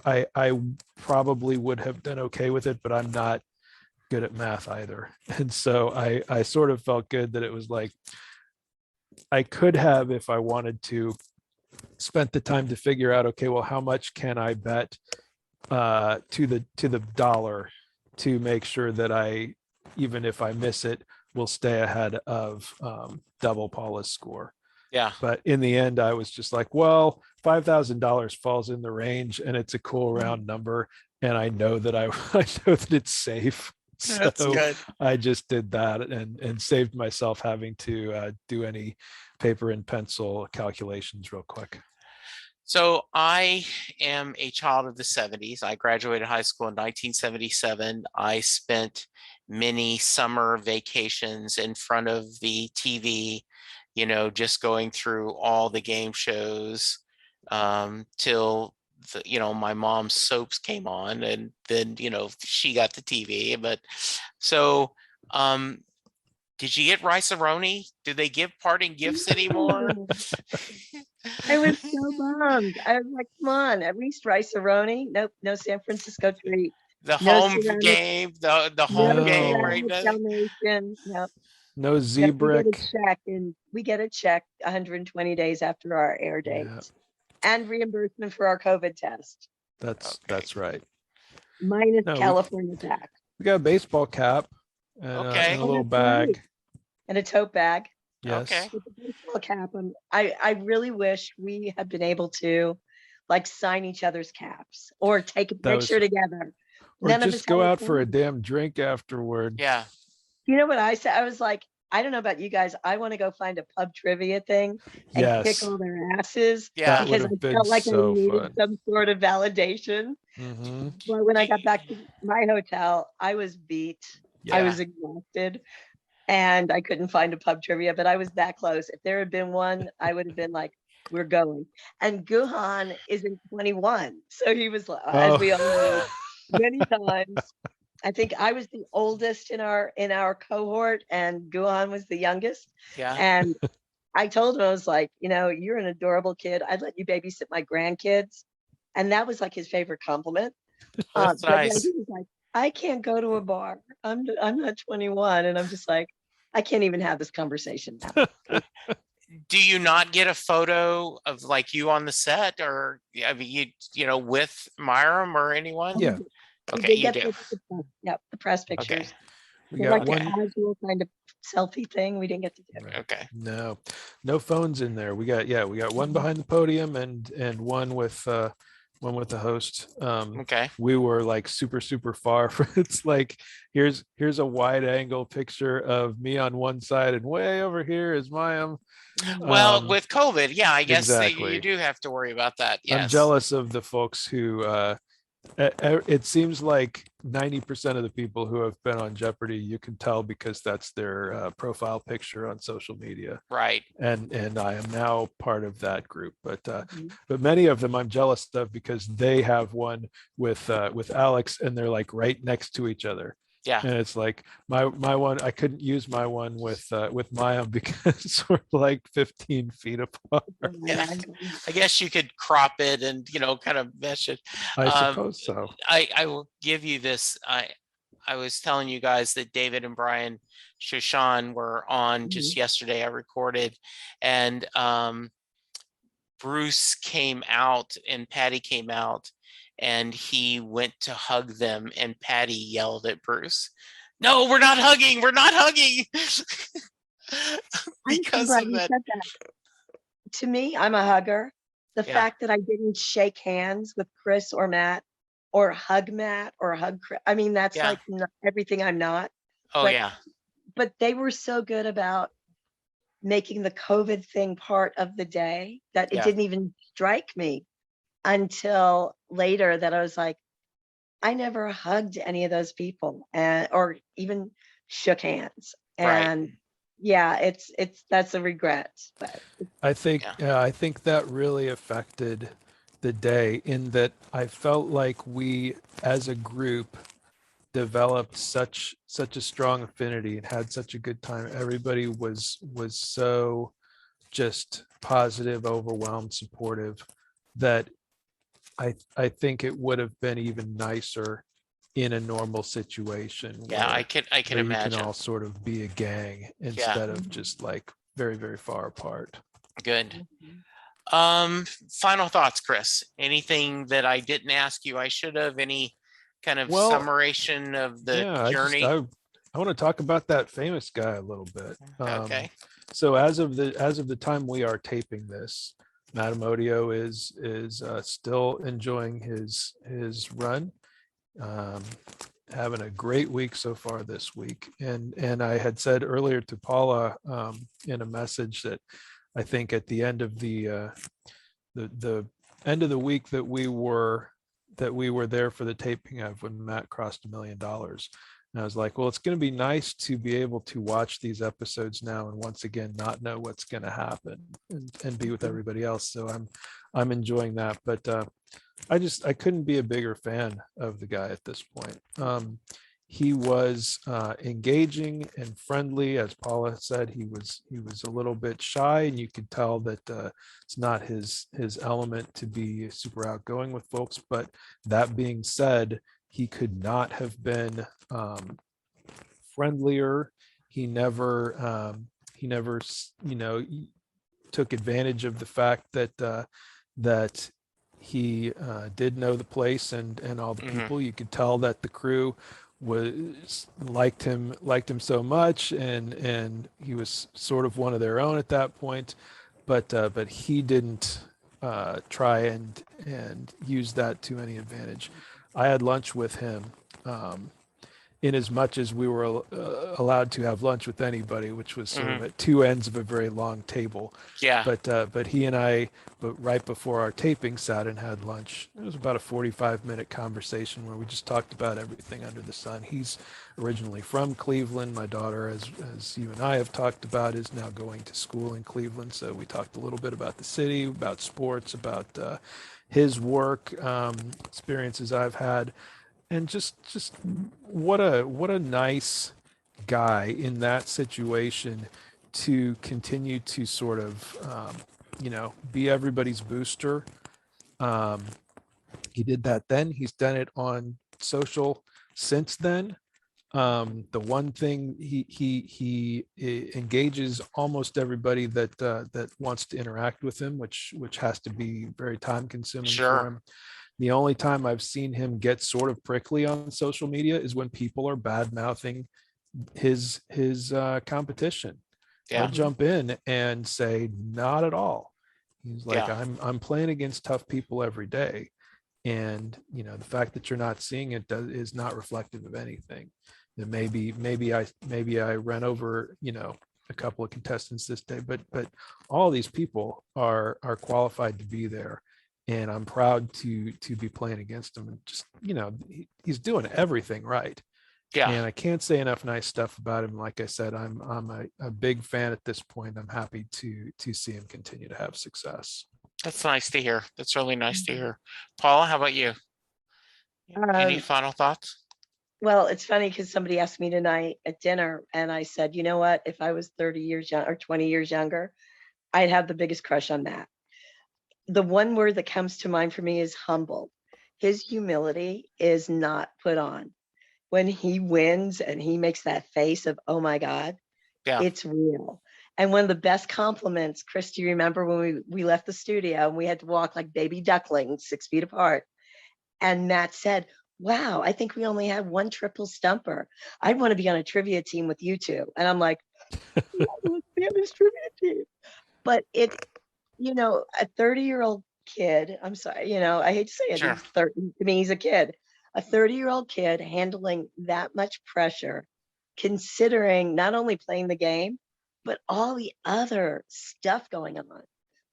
I probably would have done okay with it, but I'm not good at math either. And so I sort of felt good that it was like, I could have, if I wanted to, spent the time to figure out, okay, well, how much can I bet to the dollar to make sure that I, even if I miss it, will stay ahead of double Paula's score. Yeah. But in the end, I was just like, well, $5,000 falls in the range, and it's a cool round number, and I know that I know that it's safe. That's So good. I just did that and saved myself having to do any paper and pencil calculations real quick. So I am a child of the 70s. I graduated high school in 1977. I spent many summer vacations in front of the TV, you know, just going through all the game shows till you know, my mom's soaps came on, and then, you know, she got the TV. But so did you get rice-a-roni? Do they give parting gifts anymore? I was so bummed. I was like, come on, at least rice-a-roni. Nope, no San Francisco treat. The No home ceramic, game, the no home game, right? ceramic Dalmatian. Nope. No Yep, Z-Brick. we get a check 120 days after our air date, Yeah, and reimbursement for our COVID test, that's right. minus No, California tax, we got a baseball cap and, Okay. and a Oh, little that's right. bag. and a tote bag. Yes. Okay. With the baseball cap on. I really wish we had been able to like sign each other's caps or take a That was- picture together. Or None of just us go had out for a phone. damn drink afterward. Yeah. You know what I said? I was like, I don't know about you guys. I want to go find a pub trivia thing and Yes. kick all their asses Yeah. That would because I have been felt like I so needed fun. some sort of validation. Mhm. But when I got back to my hotel, I was beat. I Yeah. was exhausted. And I couldn't find a pub trivia, but I was that close. If there had been one, I would have been like, we're going. And Guhan isn't 21. So he was, as we all know, many times. I think I was the oldest in our cohort, and Guhan was the youngest. Yeah. And I told him, I was like, you know, you're an adorable kid. I'd let you babysit my grandkids. And that was like his favorite compliment. That's But yeah, nice. he was like, I can't go to a bar. I'm not 21. And I'm just like, I can't even have this conversation now. Do you not get a photo of like you on the set, or I mean, you know, with Myram or anyone? Yeah. We Okay, did you get do. the press Okay. pictures. We It was got like one. a casual kind of selfie thing. We didn't get to do. Right. Okay. No phones in there. We got one behind the podium and one with the host. Okay. We were like super far from. It's like here's a wide angle picture of me on one side, and way over here is Mayim. Well, with COVID, yeah, I guess that you Exactly. do have to worry about that. Yes. I'm jealous of the folks who it seems like 90% of the people who have been on Jeopardy, you can tell because that's their profile picture on social media. Right. And I am now part of that group, but Mhm. many of them I'm jealous of because they have one with Alex, and they're like right next to each other. Yeah. And it's like my one, I couldn't use my one with Maya because we're like 15 feet apart. Yeah. I guess you could crop it and, you know, kind of mesh it. I suppose so. I will give you this. I was telling you guys that David and Brian Shoshan were on just yesterday. I recorded, and Bruce came out and Patty came out, and he went to hug them, and Patty yelled at Bruce, "No, we're not hugging. We're not hugging." Because of that. To me, I'm a hugger. The Yeah. fact that I didn't shake hands with Chris or Matt, or hug Matt or hug Chris, I mean, that's Yeah. like everything I'm not. Oh But yeah. but they were so good about making the COVID thing part of the day that it Yeah. didn't even strike me until later that I was like, I never hugged any of those people or even shook hands. Right. And yeah, that's a regret. But I think Yeah. I think that really affected the day in that I felt like we as a group developed such a strong affinity and had such a good time. Everybody was so just positive, overwhelmed, supportive that I think it would have been even nicer in a normal situation Yeah. I can where you can imagine. all sort of be a gang Yeah. instead of just like very, very far apart. Good. Mhm. Final thoughts, Chris. Anything that I didn't ask you I should have? Any kind of Well, summation of the yeah, journey? I want to talk about that famous guy a little bit. Okay. So as of the time we are taping this, Madame Odio is still enjoying his run, um, having a great week so far this week. And I had said earlier to Paula in a message that I think at the end of the end of the week that we were there for the taping of when Matt crossed $1 million. And I was like, well, it's going to be nice to be able to watch these episodes now and once again not know what's going to happen and be with everybody else. So I'm enjoying that. But I couldn't be a bigger fan of the guy at this point. He was engaging and friendly, as Paula said. He was a little bit shy, and you could tell that it's not his element to be super outgoing with folks. But that being said, he could not have been friendlier. He never took advantage of the fact that he did know the place and all the Hmm. people. You could tell that the crew was liked him so much, and he was sort of one of their own at that point. But he didn't try and use that to any advantage. I had lunch with him. In as much as we were allowed to have lunch with anybody, which was sort of Hmm. at two ends of a very long table. Yeah. But he and I, but right before our taping, sat and had lunch. It was about a 45-minute conversation where we just talked about everything under the sun. He's originally from Cleveland. My daughter, as you and I have talked about, is now going to school in Cleveland. So we talked a little bit about the city, about sports, about his work, experiences I've had, and just what a nice guy in that situation to continue to sort of be everybody's booster. um, he did that then. He's done it on social since then. The one thing he engages almost everybody that wants to interact with him, which has to be very time consuming for Sure. him. The only time I've seen him get sort of prickly on social media is when people are bad mouthing his competition. He'll Yeah. jump in and say, not at all. He's like, Yeah. I'm playing against tough people every day. And the fact that you're not seeing it is not reflective of anything. That maybe I ran over, a couple of contestants this day, but all these people are qualified to be there, and I'm proud to be playing against him. And just he's doing everything right, Yeah. and I can't say enough nice stuff about him. Like I said, I'm a big fan at this point. I'm happy to see him continue to have success. That's nice to hear. That's really nice to hear. Paula, how about you? Any Um, final thoughts? well, it's funny because somebody asked me tonight at dinner, and I said, you know what? If I was 30 years young or 20 years younger, I'd have the biggest crush on Matt. The one word that comes to mind for me is humble. His humility is not put on. When he wins and he makes that face of, oh my God, Yeah. it's real. And one of the best compliments, Chris, do you remember when we left the studio and we had to walk like baby ducklings 6 feet apart? And Matt said, wow, I think we only have one triple stumper. I'd want to be on a trivia team with you two. And I'm like, yeah, let's be on this trivia team. But a 30-year-old kid, I'm sorry, I hate to say it, Sure. he's 30, to me, he's a kid. A 30-year-old kid handling that much pressure considering not only playing the game, but all the other stuff going on.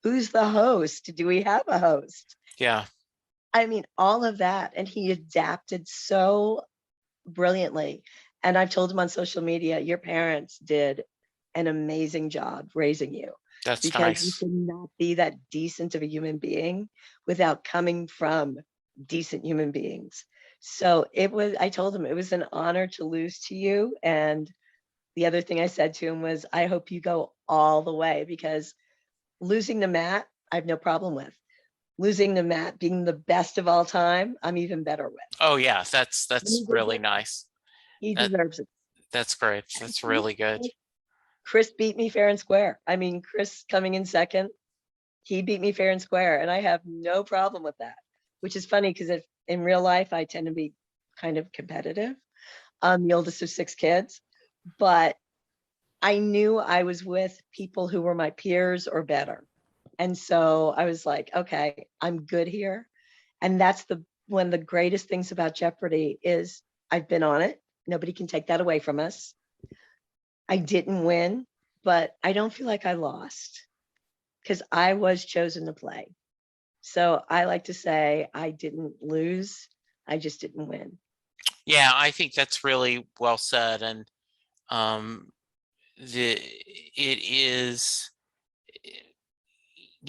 Who's the host? Do we have a host? Yeah. I mean, all of that. And he adapted so brilliantly. And I've told him on social media, your parents did an amazing job raising you, That's because you nice. cannot be that decent of a human being without coming from decent human beings. So I told him it was an honor to lose to you. And the other thing I said to him was, I hope you go all the way, because losing to Matt, I have no problem with. Losing to Matt being the best of all time, I'm even better with. Oh yeah, that's He really deserves, nice. he That deserves it. that's great. That's really good. Chris beat me fair and square. I mean, Chris coming in second, he beat me fair and square, and I have no problem with that, which is funny because if in real life I tend to be kind of competitive. I'm the oldest of 6 kids, but I knew I was with people who were my peers or better. And so I was like, okay, I'm good here. And that's one of the greatest things about Jeopardy is I've been on it. Nobody can take that away from us. I didn't win, but I don't feel like I lost because I was chosen to play. So I like to say I didn't lose. I just didn't win. Yeah, I think that's really well said. And um, it is,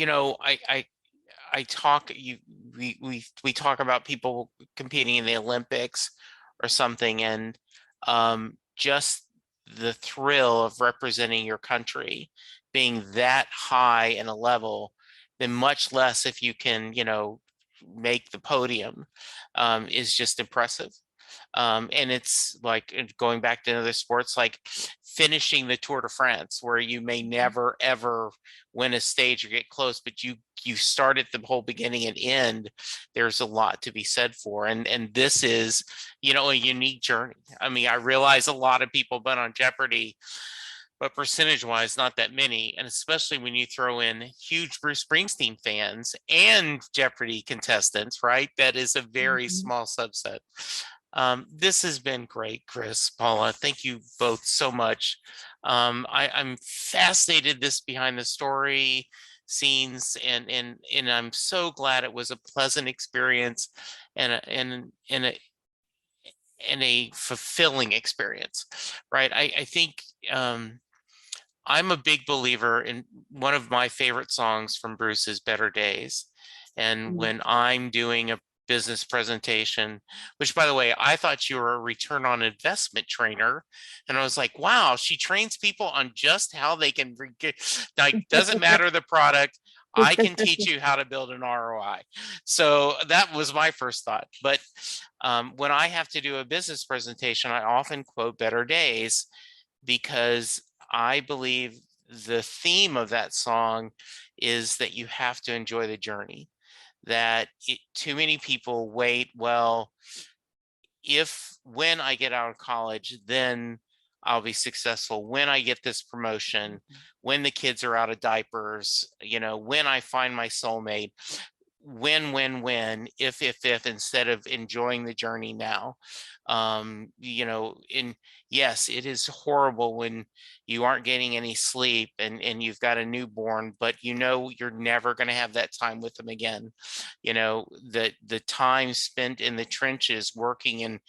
I talk we talk about people competing in the Olympics or something, and just the thrill of representing your country being that high in a level, then much less if you can, make the podium, is just impressive. And it's like going back to other sports, like finishing the Tour de France, where you may never ever win a stage or get close, but you start at the whole beginning and end. There's a lot to be said for, and this is, a unique journey. I mean, I realize a lot of people bet on Jeopardy, but percentage wise, not that many. And especially when you throw in huge Bruce Springsteen fans and Jeopardy contestants, right? That is a very Mhm. small subset. This has been great, Chris, Paula. Thank you both so much. I'm fascinated this behind the story scenes, and I'm so glad it was a pleasant experience and a fulfilling experience, right? I think I'm a big believer in one of my favorite songs from Bruce is Better Days. And Mm. when I'm doing a business presentation, which by the way, I thought you were a return on investment trainer. And I was like, wow, she trains people on just how they can like, doesn't matter the product. I can teach you how to build an ROI. So that was my first thought. But when I have to do a business presentation, I often quote Better Days because I believe the theme of that song is that you have to enjoy the journey. Too many people wait, well, when I get out of college, then I'll be successful. When I get this promotion, when the kids are out of diapers, when I find my soulmate, when, if, instead of enjoying the journey now. And yes, it is horrible when you aren't getting any sleep and you've got a newborn, but you're never going to have that time with them again. The time spent in the trenches working and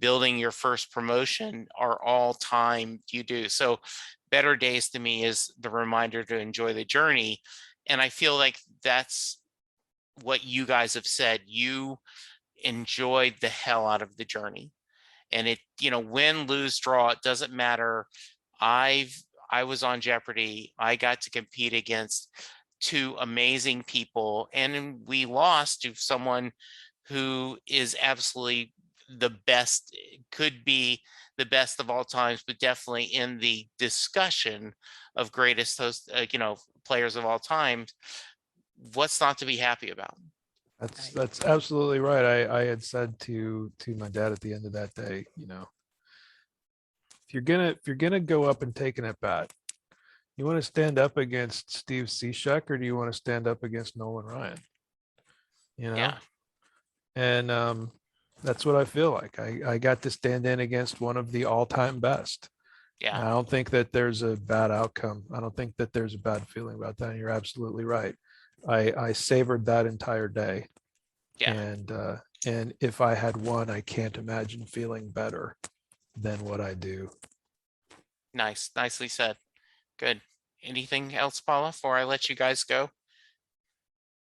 building your first promotion are all time you do. So Better Days to me is the reminder to enjoy the journey. And I feel like that's what you guys have said. You enjoyed the hell out of the journey, and win, lose, draw, it doesn't matter. I was on Jeopardy. I got to compete against 2 amazing people, and we lost to someone who is absolutely the best, could be the best of all times, but definitely in the discussion of greatest players of all time. What's not to be happy about? That's absolutely right. I had said to my dad at the end of that day, if you're gonna go up and take an at bat, you want to stand up against Steve Cishek or do you want to stand up against Nolan Ryan? Yeah. And That's what I feel like. I got to stand in against one of the all-time best. Yeah. And I don't think that there's a bad outcome. I don't think that there's a bad feeling about that. And you're absolutely right. I savored that entire day. Yeah. And if I had won, I can't imagine feeling better than what I do. Nice. Nicely said. Good. Anything else, Paula, before I let you guys go?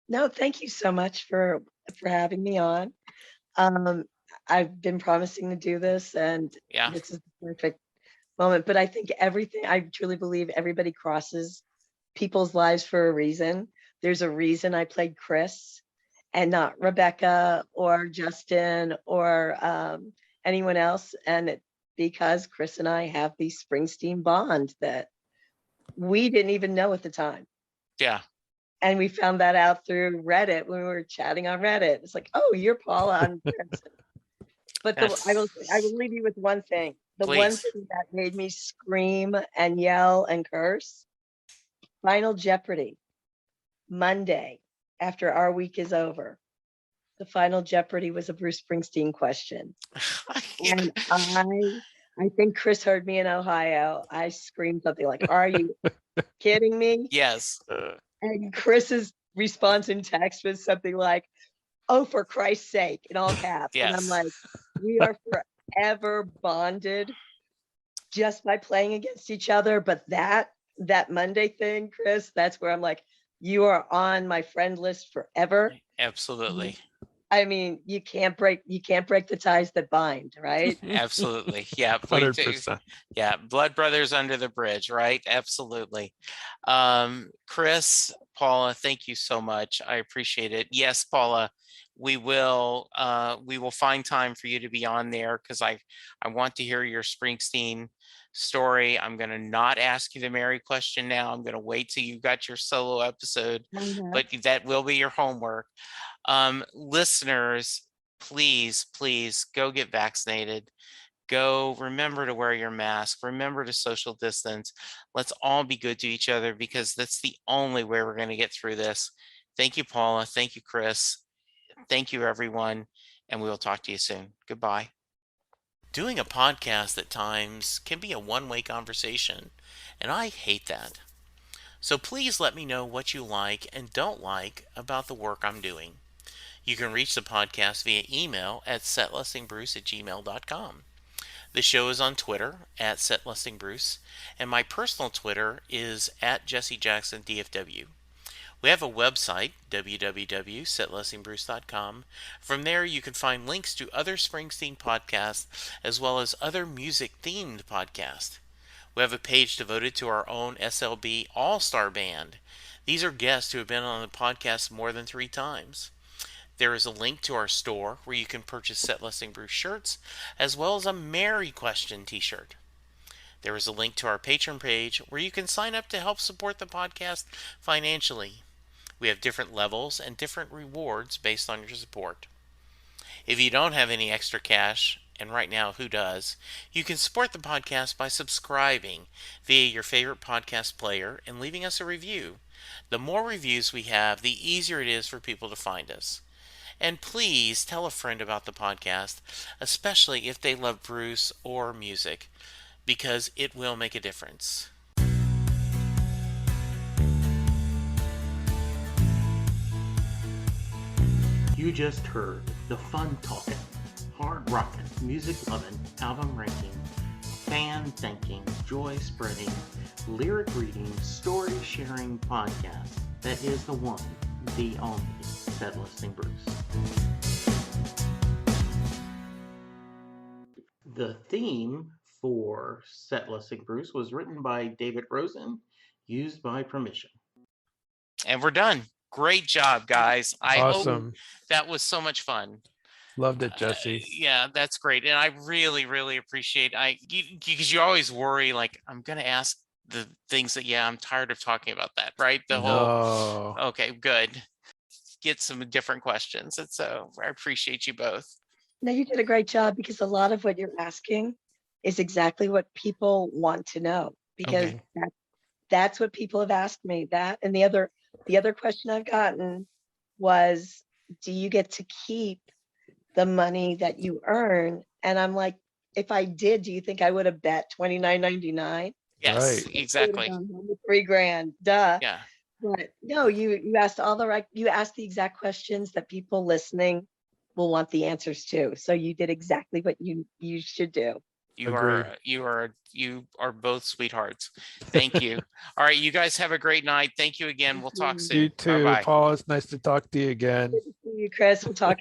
No, thank you so much for having me on. I've been promising to do this, and Yeah. this is the perfect moment. But I think I truly believe everybody crosses people's lives for a reason. There's a reason I played Chris and not Rebecca or Justin or anyone else. And because Chris and I have the Springsteen bond that we didn't even know at the time. Yeah. And we found that out through Reddit when we were chatting on Reddit. It's like, oh, you're Paula on Chris. But I will leave you with one thing. The one Please. thing that made me scream and yell and curse, Final Jeopardy, Monday, after our week is over. The Final Jeopardy was a Bruce Springsteen question. And I think Chris heard me in Ohio. I screamed something like, are you kidding me? Yes. And Chris's response in text was something like, oh, for Christ's sake, in all caps. Yes. And I'm like, we are forever bonded just by playing against each other. But that Monday thing, Chris, that's where I'm like, you are on my friend list forever. Absolutely. I mean, you can't break the ties that bind, right? Absolutely. Yeah. 100%. Yeah. Blood brothers under the bridge, right? Absolutely. Chris, Paula, thank you so much. I appreciate it. Yes, Paula, we will find time for you to be on there because I want to hear your Springsteen story. I'm going to not ask you the Mary question now. I'm going to wait till you got your solo episode, but that will be your homework. Listeners, please go get vaccinated. Go, remember to wear your mask, remember to social distance. Let's all be good to each other because that's the only way we're going to get through this. Thank you, Paula. Thank you, Chris. Thank you, everyone. And we will talk to you soon. Goodbye. Doing a podcast at times can be a one-way conversation, and I hate that. So please let me know what you like and don't like about the work I'm doing. You can reach the podcast via email at setlistingbruce@gmail.com. The show is on Twitter at setlistingbruce, and my personal Twitter is at jessejacksondfw. We have a website, www.setlistingbruce.com. From there, you can find links to other Springsteen podcasts as well as other music-themed podcasts. We have a page devoted to our own SLB All-Star Band. These are guests who have been on the podcast more than 3 times. There is a link to our store where you can purchase Set Listing Bruce shirts as well as a Mary Question t-shirt. There is a link to our Patreon page where you can sign up to help support the podcast financially. We have different levels and different rewards based on your support. If you don't have any extra cash, and right now who does, you can support the podcast by subscribing via your favorite podcast player and leaving us a review. The more reviews we have, the easier it is for people to find us. And please tell a friend about the podcast, especially if they love Bruce or music, because it will make a difference. You just heard the fun talking, hard rocking, music loving, album ranking, fan thinking, joy spreading, lyric reading, story sharing podcast that is the one, the only Set Listing Bruce. The theme for Set Listing Bruce was written by David Rosen, used by permission. And we're done. Great job, guys. I hope Awesome. that was so much fun. Loved it, Jesse. Yeah, that's great. And I really appreciate because you always worry like I'm going to ask the things that I'm tired of talking about that, right? The whole okay, good. Get some different questions. And so I appreciate you both. No, you did a great job because a lot of what you're asking is exactly what people want to know because that's what people have asked me. That and the other question I've gotten was, do you get to keep the money that you earn. And I'm like, if I did, do you think I would have bet $29.99? Yes, Right. exactly. $3,000, duh. Yeah. But no, you asked all the right, you asked the exact questions that people listening will want the answers to. So you did exactly what you should do. You Agreed. you are both sweethearts. Thank you. All right, you guys have a great night. Thank you again. We'll talk You soon. You too, Bye-bye. Paula. It's nice to talk to you again. Good to see you, Chris. We'll talk